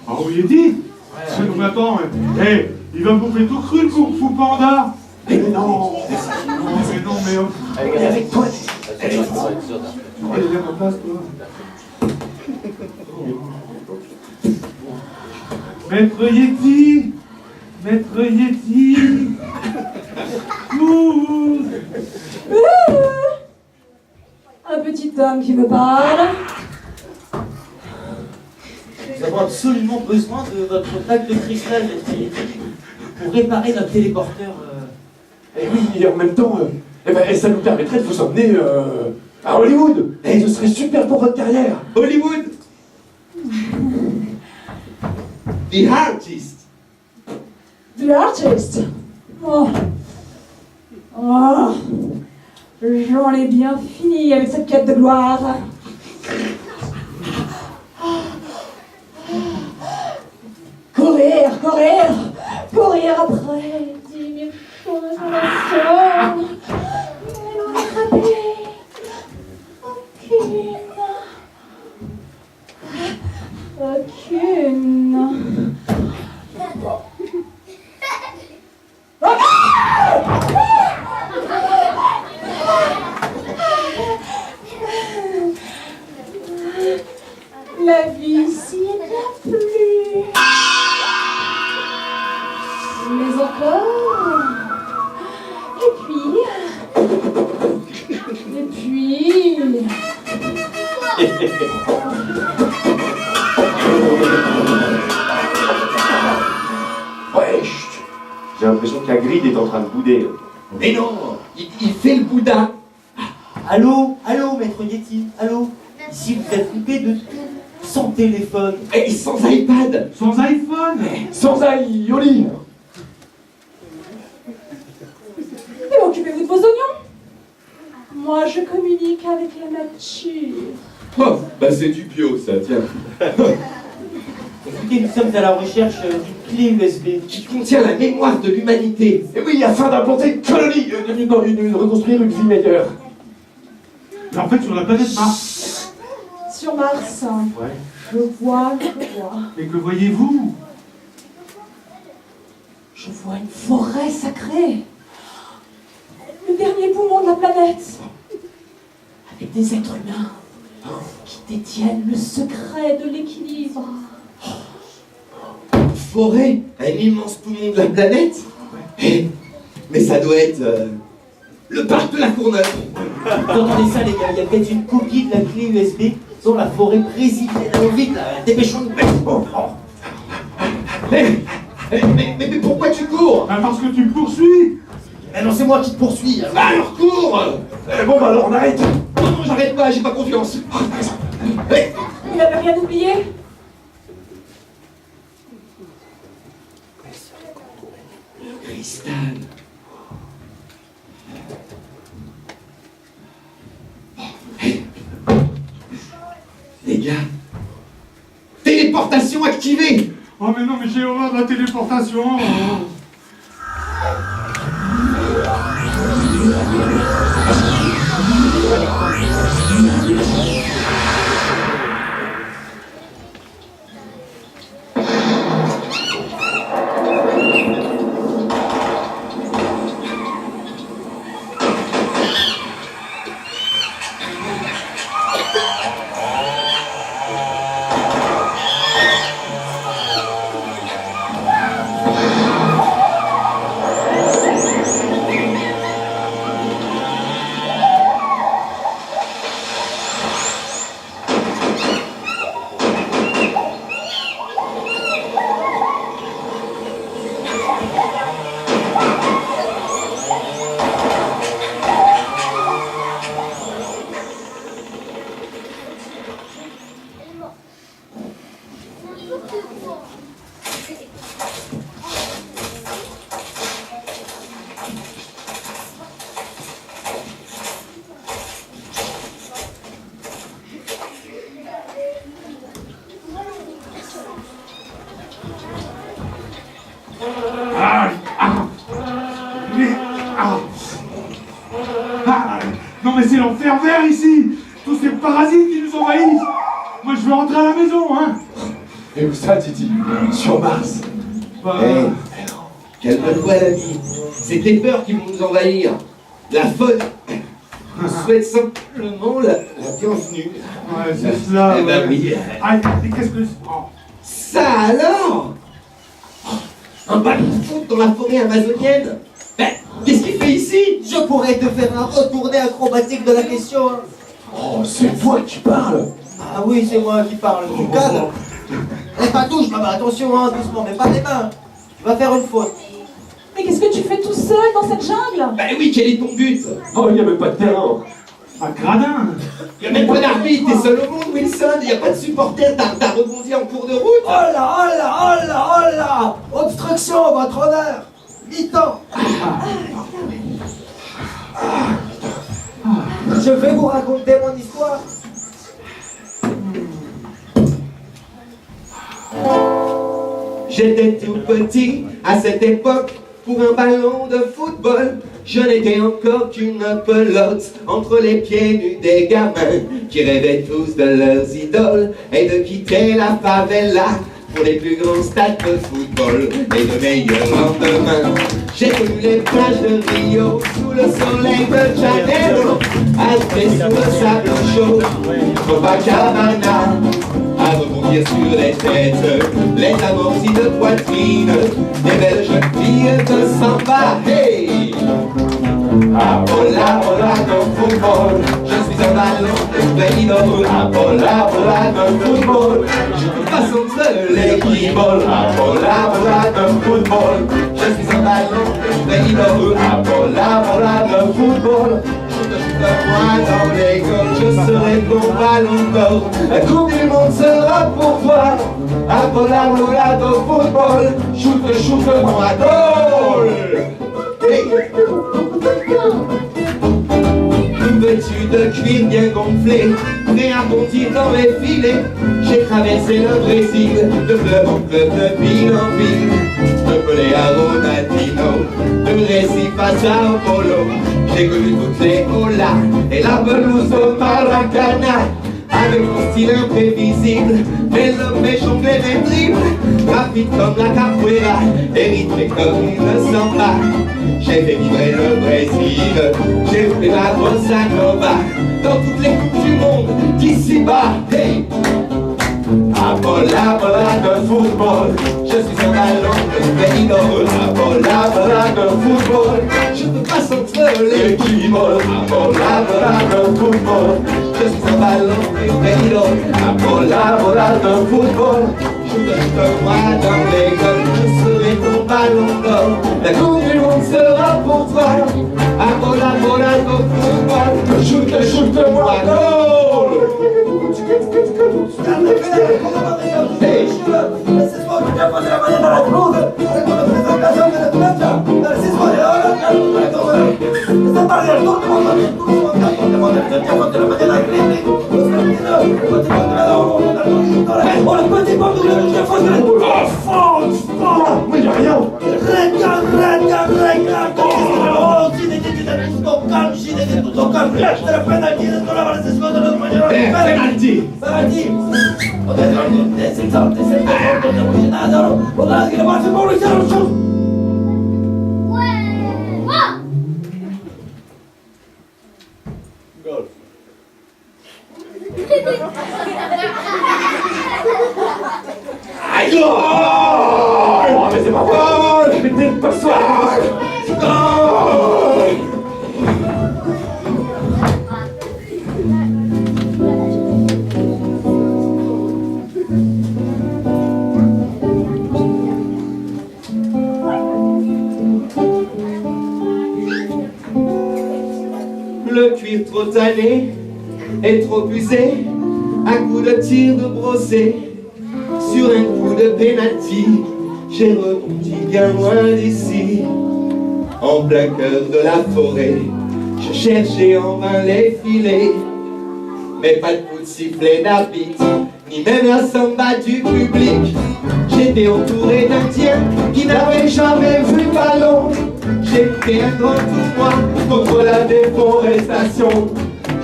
[SPEAKER 3] Ah, on lui a dit. Mais attends, il va bouffer tout cru le Kung Fu Panda.
[SPEAKER 4] Mais non.
[SPEAKER 3] Mais non.
[SPEAKER 4] Elle est avec toi.
[SPEAKER 3] Elle est à ma place, toi. Maître Yeti. Maître Yeti. Ouh.
[SPEAKER 8] Un petit homme qui me parle.
[SPEAKER 6] Nous avons absolument besoin de votre bague de cristal, Maître Yeti, pour réparer notre téléporteur.
[SPEAKER 4] Et oui, et en même temps, ça nous permettrait de vous emmener à Hollywood. Et ce serait super pour votre carrière.
[SPEAKER 1] Hollywood. The artist.
[SPEAKER 8] The artist. Oh. Oh. J'en ai bien fini avec cette quête de gloire. Courir, courir, courir après 10 000 choses à la fois. Mais n'en attraper aucune. Aucune. La vie ici n'a plus. Mais encore. Et puis.
[SPEAKER 4] Ouais, chut. J'ai l'impression qu'Hagrid est en train de bouder.
[SPEAKER 1] Mais non, il fait le boudin.
[SPEAKER 6] Allô, Maître Yeti, allô. Ici, vous êtes coupé de tout, sans téléphone.
[SPEAKER 1] Et sans iPad.
[SPEAKER 3] Sans iPhone.
[SPEAKER 4] Sans aïoli.
[SPEAKER 8] Et occupez-vous de vos oignons. Moi, je communique avec la nature.
[SPEAKER 1] Oh, bah c'est du bio ça, tiens.
[SPEAKER 6] Écoutez, nous sommes à la recherche d'une clé USB.
[SPEAKER 1] Qui contient la mémoire de l'humanité.
[SPEAKER 4] Et oui, afin d'implanter une colonie, de reconstruire une vie meilleure.
[SPEAKER 3] Mais en fait, sur la planète Mars.
[SPEAKER 8] Sur Mars,
[SPEAKER 3] Ouais.
[SPEAKER 8] je vois.
[SPEAKER 3] Et que voyez-vous?
[SPEAKER 8] Je vois une forêt sacrée. Le dernier poumon de la planète. Avec des êtres humains qui détiennent le secret de l'équilibre.
[SPEAKER 1] Une forêt, un immense poumon de la planète. Mais ça doit être le parc de la Courneuve.
[SPEAKER 6] Vous entendez ça, les gars? Il y a peut-être une copie de la clé USB dans la forêt brésilienne. Allons vite, là, dépêchons-nous.
[SPEAKER 1] Mais pourquoi tu cours?
[SPEAKER 3] Ah, parce que tu me poursuis.
[SPEAKER 6] Mais non, c'est moi qui te poursuis.
[SPEAKER 1] Bah alors cours.
[SPEAKER 4] Bon, bah alors on arrête.
[SPEAKER 1] Non, j'arrête pas, j'ai pas confiance.
[SPEAKER 8] Il n'avait rien oublié.
[SPEAKER 1] Cristal. Les gars, téléportation activée.
[SPEAKER 3] Oh mais non, mais j'ai horreur de la téléportation. Non mais c'est l'enfer vert ici. Tous ces parasites qui nous envahissent. Moi je veux rentrer à la maison, hein.
[SPEAKER 4] Et où ça, Titi? Sur Mars?
[SPEAKER 1] Calme-toi l'ami, c'est tes peurs qui vont nous envahir. La folle nous souhaite simplement la bienvenue.
[SPEAKER 3] Ouais, c'est cela.
[SPEAKER 1] Eh ben oui.
[SPEAKER 3] Ah, mais qu'est-ce que... Oh.
[SPEAKER 1] Ça alors? Un ballon de foot dans la forêt amazonienne? Ben, qu'est-ce qu'il fait ici?
[SPEAKER 6] Je pourrais te faire un retourné acrobatique de la question. Hein.
[SPEAKER 4] Oh, c'est toi qui parles.
[SPEAKER 6] Ah oui, c'est moi qui parle. Tu cadres. Et pas touche, maman, attention, hein, doucement, mais pas les mains. Tu vas faire une faute.
[SPEAKER 8] Mais qu'est-ce que tu fais tout seul dans cette jungle?
[SPEAKER 1] Ben oui, quel est ton but?
[SPEAKER 4] Oh, il n'y a même pas de terrain.
[SPEAKER 3] Un gradin.
[SPEAKER 1] Il n'y a même pas d'arbitre, t'es seul au monde, Wilson. Il n'y a pas de supporter, t'as rebondi en cours de route.
[SPEAKER 6] Oh là, oh là, oh là, oh là. Obstruction, votre honneur. Mi-temps. Je vais vous raconter mon histoire.
[SPEAKER 1] J'étais tout petit à cette époque. Pour un ballon de football, je n'étais encore qu'une pelote entre les pieds nus des gamins qui rêvaient tous de leurs idoles et de quitter la favela pour les plus grands stades de football et de meilleurs lendemains. J'ai connu les plages de Rio sous le soleil de Janeiro, assis sous le sable chaud, Copacabana, à rebondir sur les têtes, les amortis de poitrine, des belles jeunes filles de samba. Hey! Hola, hola, de football, je suis un ballon de bénidol. Hola, hola, de football, je peux pas sentir l'équipe. Hola, hola, de football, je suis un ballon de bénidol. Hola, hola, de football, moi dans les côtes, je serai ton ballon d'or. La coupe du monde sera pour toi. Hola, hola, de football, shoot, moi goal. Hey. Tout vêtu de cuir bien gonflé, prêt à bondir dans les filets, j'ai traversé le Brésil, de club en club, de ville en ville, de Pelé à Ronaldinho, de Recife à Sao Paulo. J'ai connu toutes les olas et la pelouse au Maracana, avec mon style imprévisible, mes hommes, mes jonglés, mes dribbles, rapide comme la capoeira, et rythmé comme une samba. J'ai fait vibrer le Brésil, j'ai roulé la bossa nova dans toutes les coupes du monde d'ici-bas. Hey! Hola, hola de football, je suis un ballon de bénidol. Hola, hola de football, je peux pas sentir l'équipe. Hola, hola de football, je suis un ballon de bénidol. Hola, hola de football, shoot-moi dans les goals, je serai ton ballon d'or. La coupe du monde sera pour toi. Hola, hola de football, shoot-moi goal.
[SPEAKER 6] Hey. Laissez-moi vous dire la manière dans la cloud. C'est pour la présentation de la plancha. Laissez-moi les horas, esta tarde el turno cuando el turno cuando el tiempo de la mañana el clip. Oh le petit bord de la chef de la France.
[SPEAKER 4] Mais y'a rien.
[SPEAKER 6] Regarde. Oh, si des tutto calme, si des tutto calme. Te la penalty dentro la base seconda della maniera.
[SPEAKER 1] Penalty.
[SPEAKER 4] Aïe! Oh, mais c'est pas vrai! Mais t'es pas soir!
[SPEAKER 1] Le cuir trop tanné et trop usé, à coup de tir de brossé, sur un coup de penalty, j'ai rebondi bien loin d'ici. En plein cœur de la forêt, je cherchais en vain les filets, mais pas de coup de sifflet d'arbitre, ni même la samba du public. J'étais entouré d'Indiens qui n'avaient jamais vu ballon, J'ai fait un grand tournoi contre la déforestation.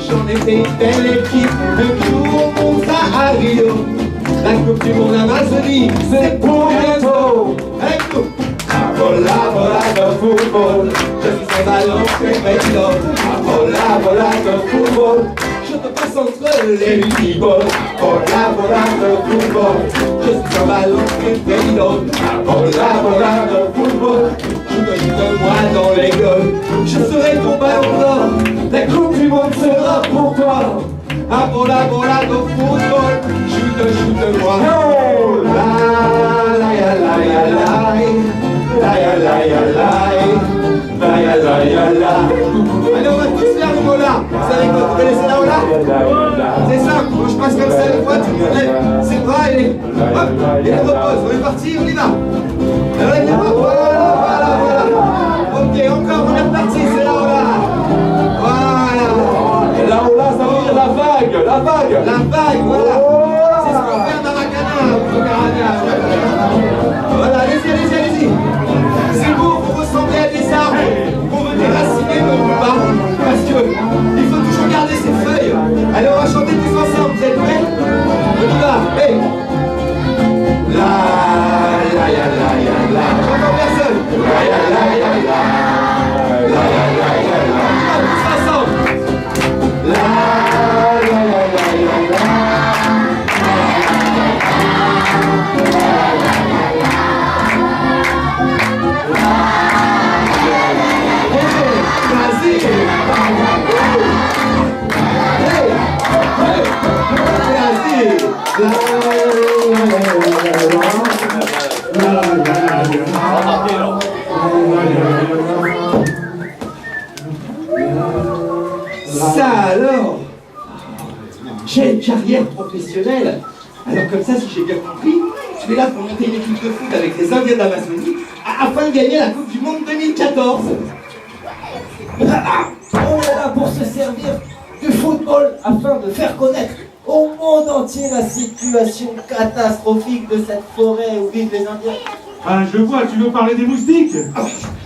[SPEAKER 1] J'en ai fait une belle équipe, un jour on monta à Rio. La coupe du monde Amazonie, c'est pour bientôt. Avec nous. Bola, bola de football, je suis un ballon préféré. Bola, bola de football, je te passe entre les people. Bola, bola de football, je suis un ballon préféré. Bola, bola de football, je te jette moi dans les gueules. Je serai ton ballon d'or, la coupe du monde sera pour toi. Ah bola, bola de football, shoot-moi. Oh la la ya la ya la. La ya la ya la, la ya la ya la. Allez, on va tous faire le mola. Vous savez quoi, vous connaissez la mola? C'est simple, moi je passe comme ça des fois, tu me lèves ses bras et hop, et on repose. On est parti, on y va. Alors lève les bras, voilà, voilà. Ok, encore, on est reparti, c'est la mola. Voilà.
[SPEAKER 4] Et la hola, ça veut dire la vague, la vague.
[SPEAKER 1] La vague, voilà. C'est ce qu'on fait à Maracana, au Carana. Voilà, allez-y, allez-y, allez-y. C'est beau, vous ressemblez à des arbres qu'on veut déraciner mais on ne peut pas. Parce que il faut toujours garder ses feuilles. Allez, on va chanter tous ensemble, vous êtes prêts? On y va, hey. La la ya la ya la. J'entends personne. La ya la ya la. La ya la ya la. On va tous ensemble. La la ya la ya la. Ça alors, j'ai une carrière professionnelle. Alors comme ça, si j'ai bien compris, tu es là pour monter une équipe de foot avec les Indiens d'Amazonie afin de gagner la Coupe du Monde 2014.
[SPEAKER 6] On est là pour se servir du football afin de faire connaître au monde entier la situation catastrophique de cette forêt où vivent les Indiens.
[SPEAKER 3] Ah, je vois, tu veux parler des moustiques?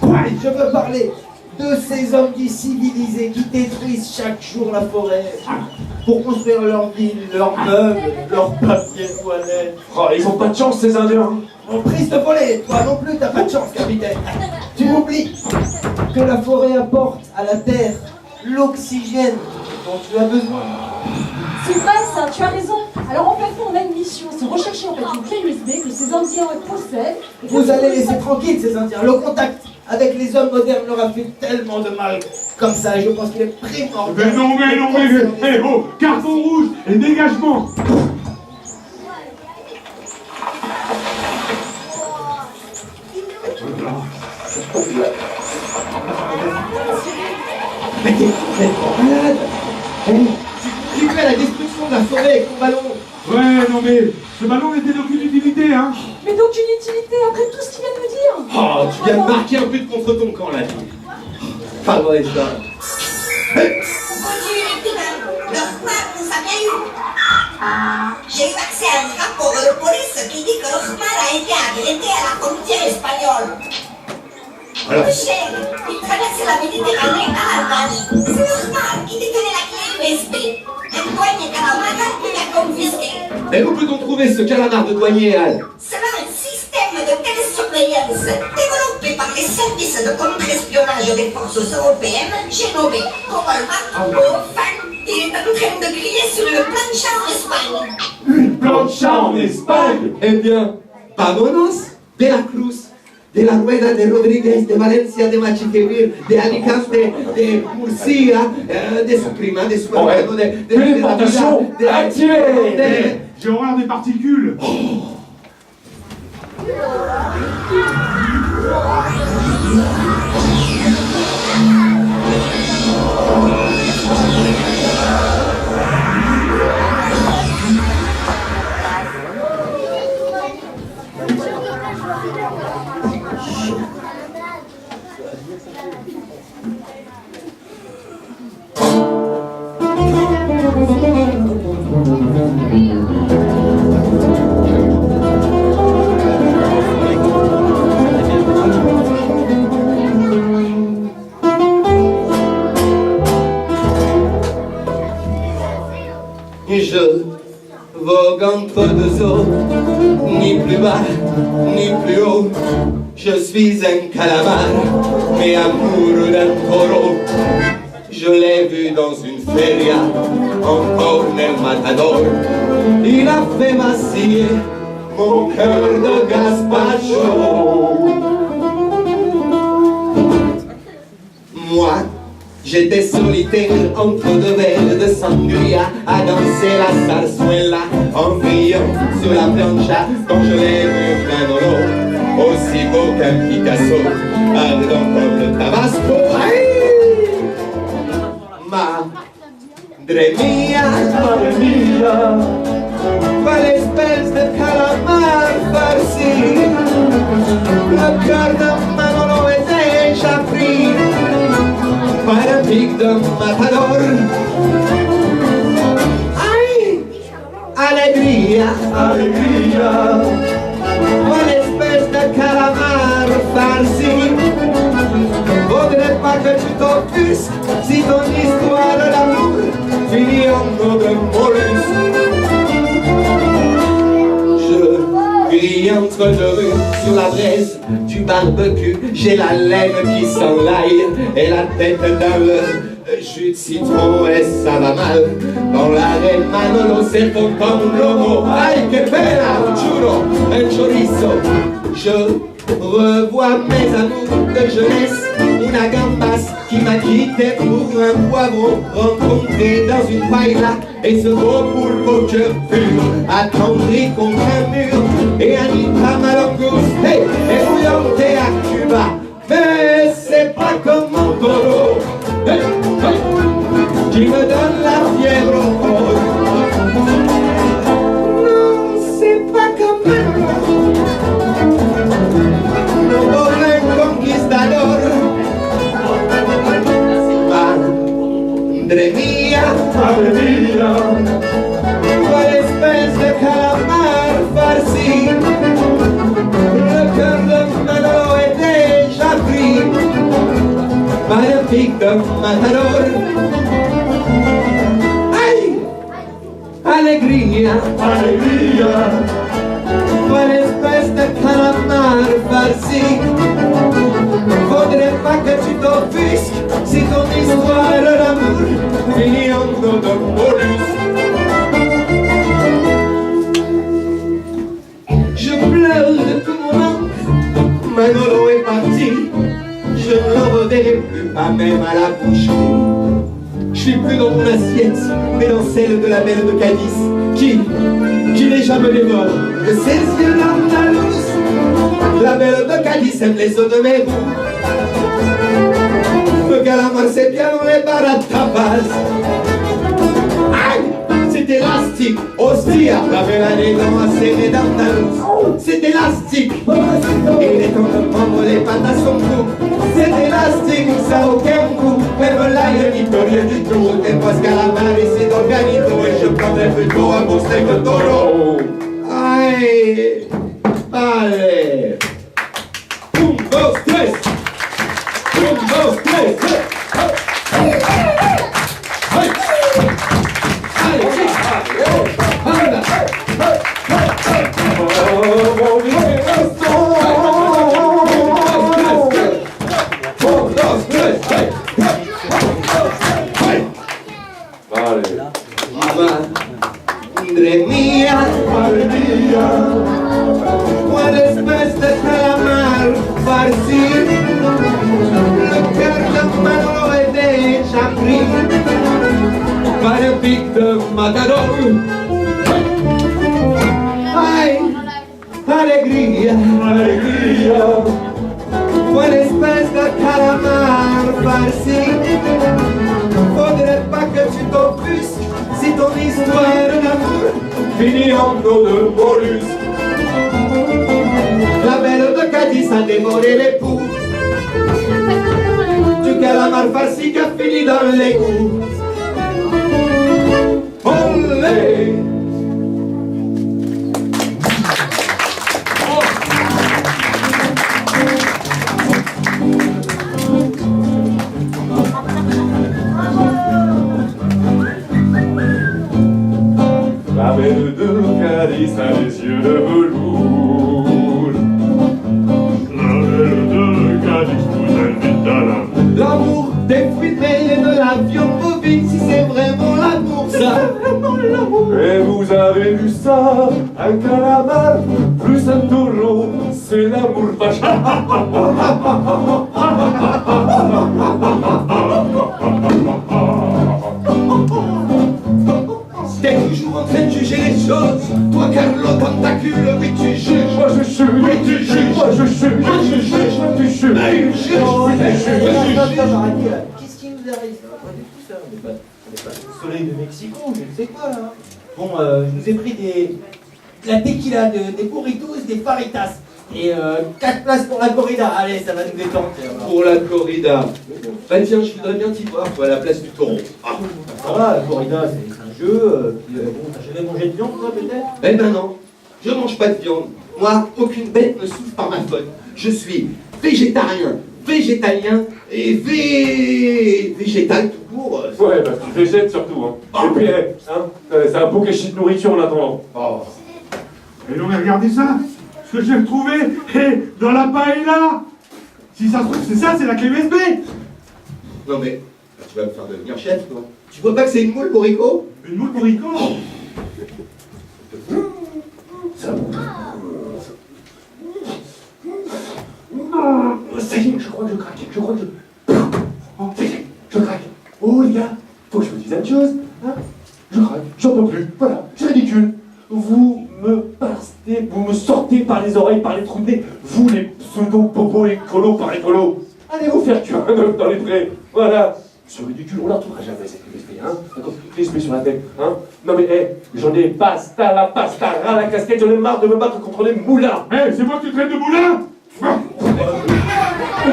[SPEAKER 6] Ouais, je veux parler de ces hommes civilisés qui détruisent chaque jour la forêt pour construire leur ville, leurs meubles, leurs papiers toilettes.
[SPEAKER 4] Oh, ils ont pas de chance, ces Indiens.
[SPEAKER 6] En prise de voler, toi non plus, t'as pas de chance, capitaine. Tu oublies que la forêt apporte à la terre l'oxygène dont tu as besoin.
[SPEAKER 8] C'est vrai ça, tu as raison. Alors en fait, nous on a une mission, c'est rechercher en fait une clé USB que ces Indiens possèdent.
[SPEAKER 6] Vous allez laisser tranquille ces Indiens. Le contact avec les hommes modernes leur a fait tellement de mal. Comme ça, je pense qu'il est primordial.
[SPEAKER 3] Mais non, hey, oh, carton rouge et dégagement.
[SPEAKER 1] Mais t'es complètement malade. Hey, tu fais la destruction de la forêt avec ton ballon.
[SPEAKER 3] Ouais, non mais, ce ballon n'était d'aucune utilité, hein.
[SPEAKER 8] Mais d'aucune utilité après tout ce qu'il vient de nous dire.
[SPEAKER 1] Oh, tu viens de marquer un but contre ton camp là. Pas vrai ça.
[SPEAKER 5] Continue les petits gars. Le Khmar nous a bien eu. J'ai eu accès à un rapport de police qui dit que le Khmar a été arrêté à la frontière espagnole.
[SPEAKER 1] Alors.
[SPEAKER 5] Le chef, il traversait la Méditerranée à l'Albanie. C'est le Khmar qui détenait la clé USB. Un douanier calamar qui l'a confisqué.
[SPEAKER 1] Mais où peut-on trouver ce calamar de douanier, Al?
[SPEAKER 5] C'est un système de télésurveillance développé par les services de contre-espionnage des forces européennes, j'ai nommé Cobalmat au fan. Il est en train de crier sur une plancha en Espagne.
[SPEAKER 4] Une plancha en Espagne?
[SPEAKER 1] Eh bien, vámonos de la Cruz, de la Rueda, de Rodríguez, de Valencia, de Machiqueville, de Alicante, de Murcia, de su prima, de su hermano, de
[SPEAKER 4] Téléportation activée.
[SPEAKER 3] J'ai horreur des particules.
[SPEAKER 1] Je vogue entre deux eaux, ni plus bas, ni plus haut. Je suis un calamar, mais amoureux d'un taureau. Je l'ai vu dans une feria, encore nel matador. Il a fait vaciller mon cœur de gazpacho. Moi, j'étais solitaire entre deux verres de sangria à danser la zarzuela en riant sur la plancha quand je l'ai vu Manolo, aussi beau qu'un Picasso, ardent comme le tabasco. Aïe! Madre mia, quelle espèce de calamar farci, le cœur de Manolo est déjà pris par un pic de matador. Aïe, alegria, alegria, quelle espèce de calamar farci. Faudrait pas que tu t'offusques si ton histoire d'amour finit en eau de mollusque. Je grille entre deux rues sur la braise du barbecue. J'ai la laine qui s'enlaille et la tête dans le jus de citron et ça va mal. Dans l'arène Manolo c'est faux comme l'homo. Aïe que pena, juro, un chorizo. Je revois mes amours de jeunesse, una gambas qui m'a quitté pour un poivron rencontré dans une paella, et ce gros poulpe au cœur pur, attendri contre un mur, et Anita Malangous, hey, et bouillante à Cuba, mais c'est pas comme mon taureau, hey, hey, qui me donne la fièvre au corps. Non, c'est pas comme Madre mia, quelle espèce de calamar farci. Le cœur de Manolo est déjà pris par un pic de matador. Aïe, alegria, alegria, quelle espèce de calamar farci. Faudrait pas que tu t'offusques si ton histoire d'amour finit en eau de mollusque. Je pleure de tout mon manque, Manolo est parti. Je ne le reverrai plus, pas même à la boucherie. Je suis plus dans mon assiette, mais dans celle de la belle de Cadiz, qui déjà me dévore de ses yeux d'Andalous. La belle de Cadiz aime les os de mes goûts. Le calamar c'est bien dans les bars à tapas. Aïe, c'est élastique, hostia. La belle année dans la série d'Andalous. C'est élastique, et les temps de prendre les pattes à son cou. C'est élastique, ça n'a aucun goût. Même l'ail n'y peut rien du tout. T'es pas calamar et c'est d'organito. Et je prendrai plutôt un bon steak de taureau. Aïe, allez. Un, dos, tres. Un, dos, tres. Madre mía, cuál espèce de calamar farci. Le cœur de Manolo est déjà pris par un pic de matador. Ay, alegría, alegría, cuál espèce de calamar farci. Faudrait pas que tu t'offusques si ton histoire d'amour finit en eau de mollusque. La belle de Cadiz a dévoré les poux du calamar farci qui a fini dans l'égout. Olé! la viande bovine si c'est vraiment l'amour, ça.
[SPEAKER 4] Et vous avez vu ça, un calamar plus un taureau, c'est l'amour vache.
[SPEAKER 1] T'es toujours en train de juger les choses. Toi, Carlo Tentacule, oui, tu juges.
[SPEAKER 4] Moi je juge,
[SPEAKER 1] Oui, tu juges.
[SPEAKER 4] moi je juge,
[SPEAKER 1] Moi, je juge.
[SPEAKER 4] tu juges.
[SPEAKER 1] Ah, il juge. Oui, tu juges.
[SPEAKER 6] Qu'est-ce qui nous arrive? Pas du tout ça. On n'est pas au soleil de Mexico, je ne sais pas là. Bon, je nous ai pris de la tequila, des burritos, des faritas. Et 4 places pour la corrida. Allez, ça va nous détendre.
[SPEAKER 1] Pour la corrida. Bah tiens, je voudrais bien t'y voir, toi, à la place du taureau. Ah.
[SPEAKER 6] Ça va, la corrida, c'est un jeu. Bon, t'as jamais mangé de viande, toi, peut-être?
[SPEAKER 1] Eh ben non, je mange pas de viande. Moi, aucune bête ne souffre par ma faute. Je suis végétarien, végétalien et végétal tout court.
[SPEAKER 4] Ouais, bah tu végètes surtout, hein. Et puis, c'est un beau gâchis de nourriture en attendant.
[SPEAKER 1] Oh.
[SPEAKER 3] Et non mais regardez ça, ce que j'ai retrouvé dans la paella. Si ça se trouve, c'est ça, c'est la clé USB.
[SPEAKER 1] Non mais, tu vas me faire devenir chef, toi. Tu vois pas que c'est une moule, Borico?
[SPEAKER 3] Une moule Borico.
[SPEAKER 4] Ça y est, je crois que je craque, ça y est, je craque. Oh les gars, faut que je vous dise une chose, hein. Je craque, j'en peux plus, voilà, c'est ridicule. Vous me sortez par les oreilles, par les trous de nez, vous les pseudo-popos écolos par écolos. Allez vous faire cuire un œuf dans les prés, voilà. C'est ridicule, on la retrouvera jamais cette USB, hein. D'accord, l'esprit sur la tête, hein. Non mais, j'en ai basta la pasta, ras la casquette, j'en ai marre de me battre contre les moulins.
[SPEAKER 3] C'est moi qui traite de moulin.
[SPEAKER 4] Tout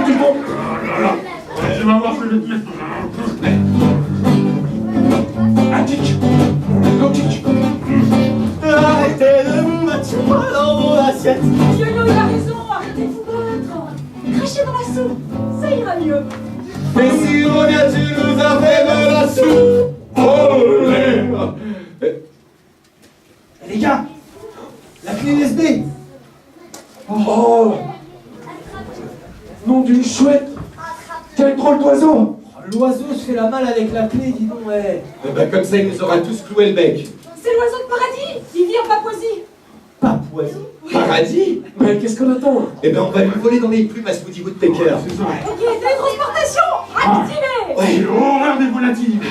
[SPEAKER 4] le monde.
[SPEAKER 3] Je vais voir ce que je vais te mettre.
[SPEAKER 4] Un tic. Go tic.
[SPEAKER 6] Arrêtez de vous mettre dans mon assiette.
[SPEAKER 8] Yo-yo, il a raison, arrêtez de vous battre. Crachez dans la soupe, ça ira mieux.
[SPEAKER 1] Mais si Ronia, tu nous as fait de la soupe. Olé.
[SPEAKER 6] Les gars, la clé USB.
[SPEAKER 4] Oh. Nom d'une chouette. Quel drôle d'oiseau.
[SPEAKER 6] L'oiseau se fait la malle avec la clé, dis donc, ouais.
[SPEAKER 1] Eh ben comme ça, il nous aura tous cloué le bec.
[SPEAKER 8] C'est l'oiseau de paradis, il vit en Papouasie.
[SPEAKER 6] Papouasie.
[SPEAKER 1] Paradis?
[SPEAKER 4] Mais qu'est-ce qu'on attend?
[SPEAKER 1] Eh ben on va lui voler dans les plumes à ce Woody Woodpecker.
[SPEAKER 3] C'est ça.
[SPEAKER 8] Ok, télétransportation, activée.
[SPEAKER 3] J'ai horreur des volatilités.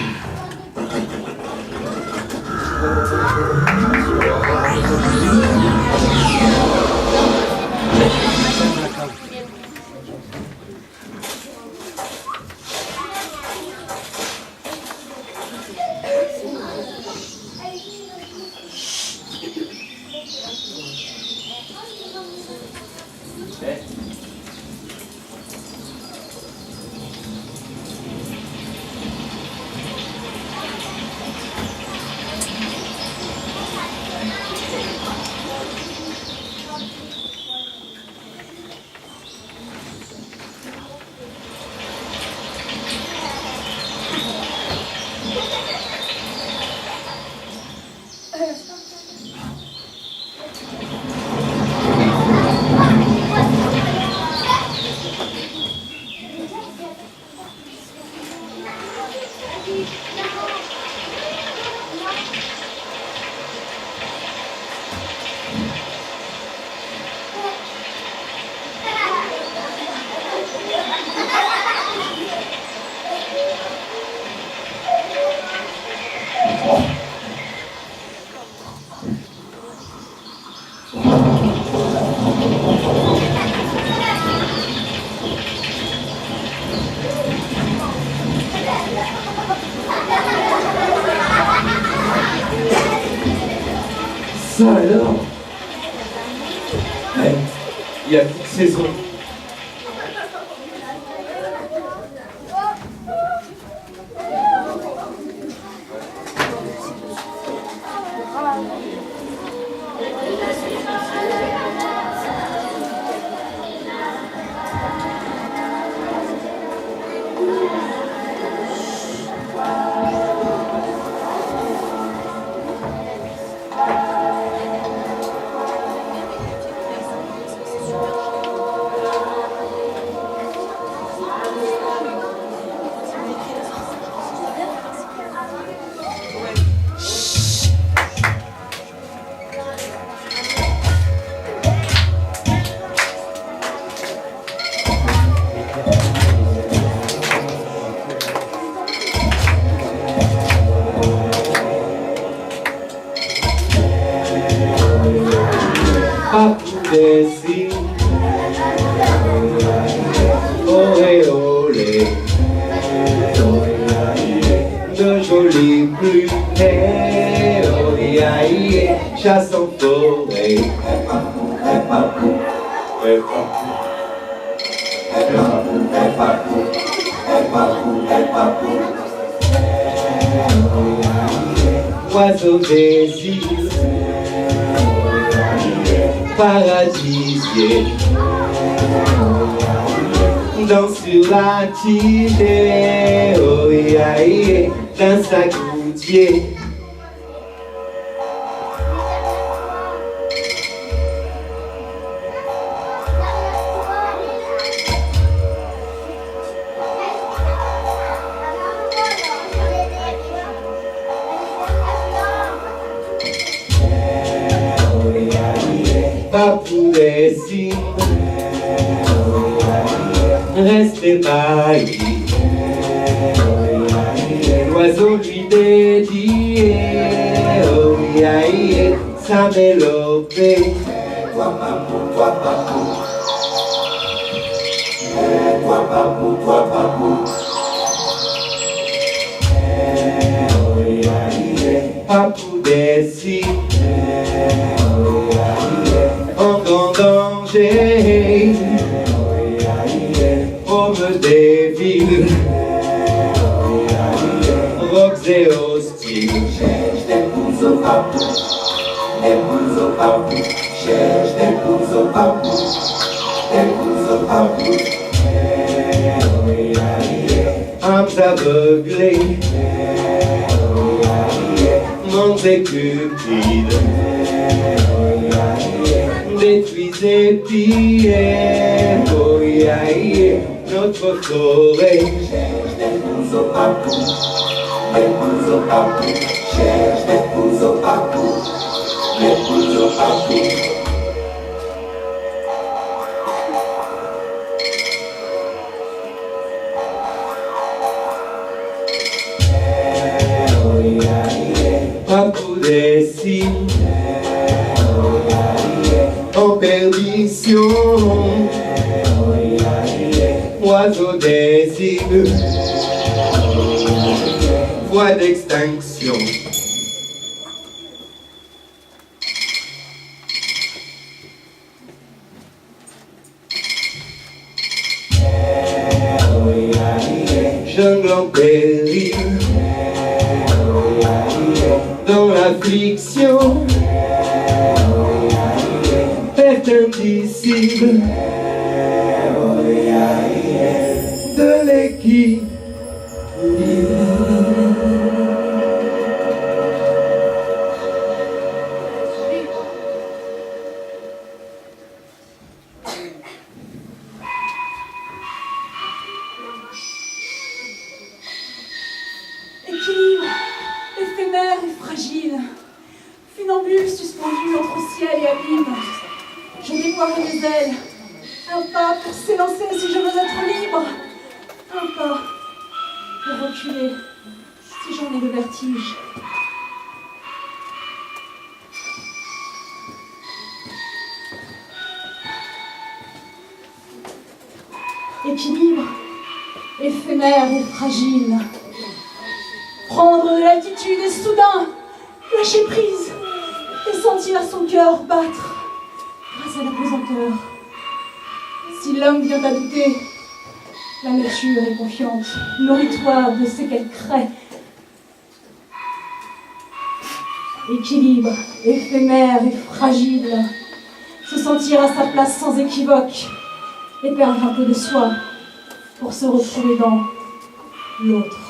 [SPEAKER 4] Ça alors.
[SPEAKER 1] Il y a toute saison. les plus près, oh yeah, yeah, chasse en forêt. Oiseau des îles, paradisier, danse sur la tige, oh yeah, yeah, d'un sac routier. Papou des cimes, restez Paris. L'oiseau lui dédié, oh yeah, yeah, sa mélopée. Toi papou, toi papou. Toi papou, toi papou. Papou des cimes, en grand danger, homme des villes, rocs et hostiles. Cherche des pouces au papou, des pouces au papou, cherche des pouces au papou, des pouces au papou. Âmes aveuglées, mondes et cupides, détruisez, pillez, oh yeah, yeah, notre forêt. Cherche des pouces au papou, des pouces au papou, cherche des pouces au papou, des pouces au papou. Papou des cimes, en perdition, oiseau des îles, voie d'extinction. Jungle en péril, dans l'affliction, perte indicible de l'équilibre.
[SPEAKER 8] Équilibre, éphémère et fragile, funambule suspendu entre ciel et abîme. Je déploierai mes ailes, un pas pour s'élancer si je veux être libre, un pas pour reculer si j'en ai le vertige. Équilibre, éphémère et fragile. Prendre de l'altitude et soudain lâcher prise et sentir son cœur battre grâce à la pesanteur. Si l'homme vient à douter, la nature est confiante, nourris-toi de ce qu'elle crée. Équilibre, éphémère et fragile, se sentir à sa place sans équivoque et perdre un peu de soi pour se retrouver dans l'autre.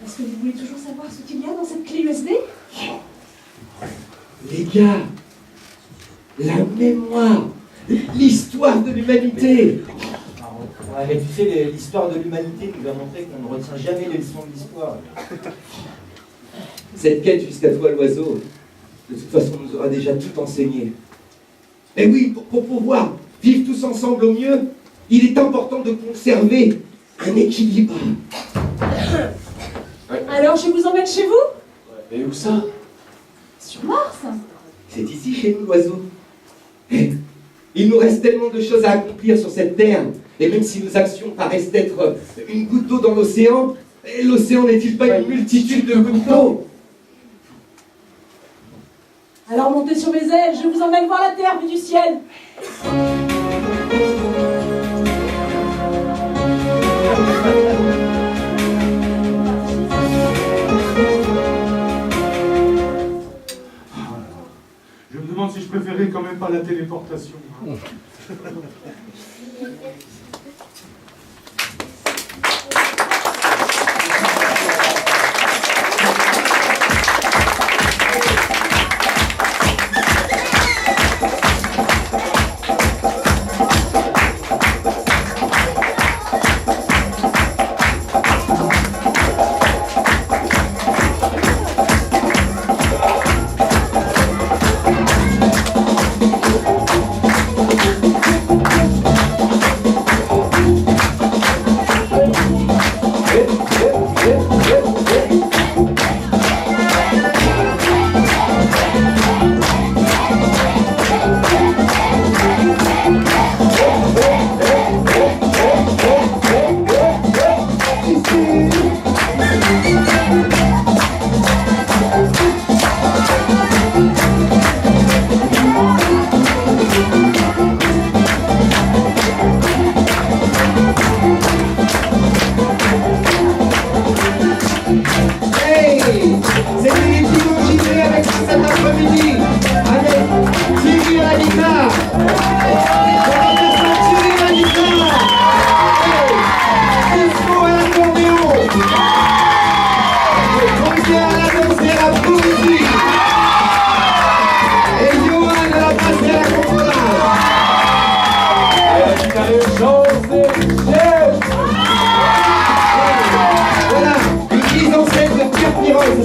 [SPEAKER 8] Est-ce que vous voulez toujours savoir ce qu'il y a dans cette clé USB?
[SPEAKER 1] Les gars, la mémoire, l'histoire de l'humanité.
[SPEAKER 6] Ouais, mais tu sais, l'histoire de l'humanité nous a montré qu'on ne retient jamais les leçons de l'histoire.
[SPEAKER 1] Cette quête jusqu'à toi, l'oiseau, de toute façon, nous aura déjà tout enseigné. Mais oui, pour pouvoir vivre tous ensemble au mieux, il est important de conserver un équilibre.
[SPEAKER 8] Alors je vous emmène chez vous?
[SPEAKER 1] Mais où ça?
[SPEAKER 8] Sur Mars?
[SPEAKER 1] C'est ici chez nous, l'oiseau. Il nous reste tellement de choses à accomplir sur cette terre. Et même si nos actions paraissent être une goutte d'eau dans l'océan, l'océan n'est-il pas une multitude de gouttes d'eau?
[SPEAKER 8] Alors montez sur mes ailes, je vous emmène voir la terre vue du ciel.
[SPEAKER 3] Je me demande si je préférais quand même pas la téléportation.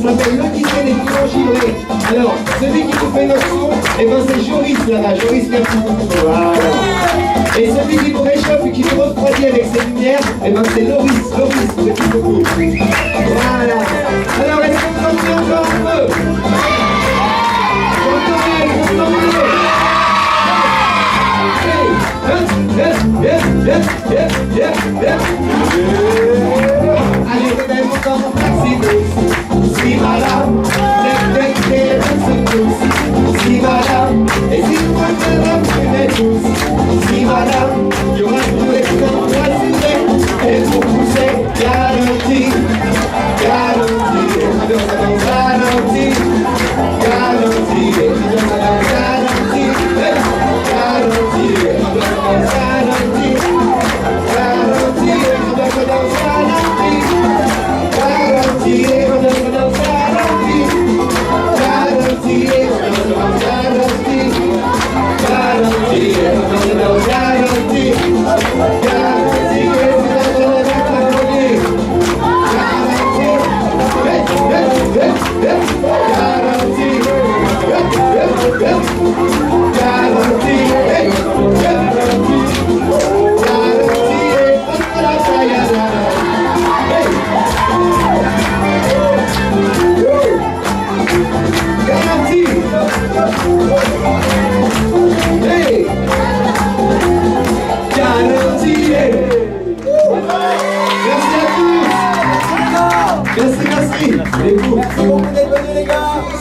[SPEAKER 1] Ça s'appelle l'Odyssée des Piments Givrés. Alors, celui qui vous fait notre son, eh ben c'est Joris là-bas. Joris, merci beaucoup. Voilà. Et celui qui vous réchauffe et qui vous refroidit avec ses lumières, eh ben c'est Loris. Loris, merci beaucoup. Voilà. Alors, est-ce qu'on s'en encore un peu? Allez, vous avez encore mon taxi douce. Si madame, si madame, et si vous me tous, si madame, il y aura tout les temps rassurés, et pour pousser, garantie, garantie, garantie, garantie,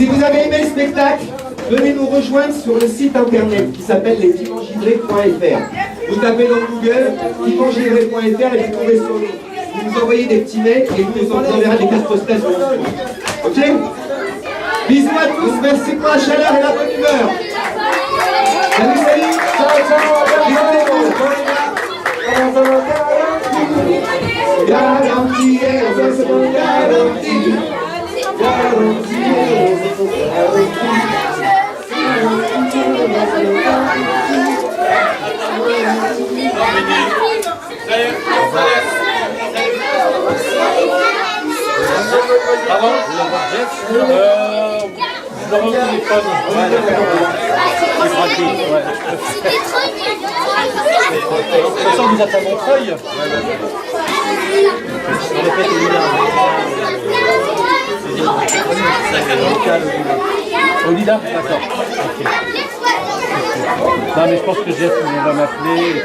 [SPEAKER 1] Si vous avez aimé le spectacle, venez nous rejoindre sur le site internet qui s'appelle lespimentgivrés.fr. Vous tapez dans Google pimentgivrés.fr et vous tombez sur nous. Vous nous envoyez des petits mails et vous nous enverrez des cartes postales. Ok? Bisous à tous, merci pour la chaleur et la bonne humeur. Salut, salut. Ciao, ciao. Bisous les gros. Garantie, garantie.
[SPEAKER 10] Pardon? Dans mon téléphone. Ouais, d'accord. C'est pratique, ouais. De toute façon, vous êtes à Montreuil. On répète au Lida. D'accord. Non, mais je pense que Jeff va m'appeler.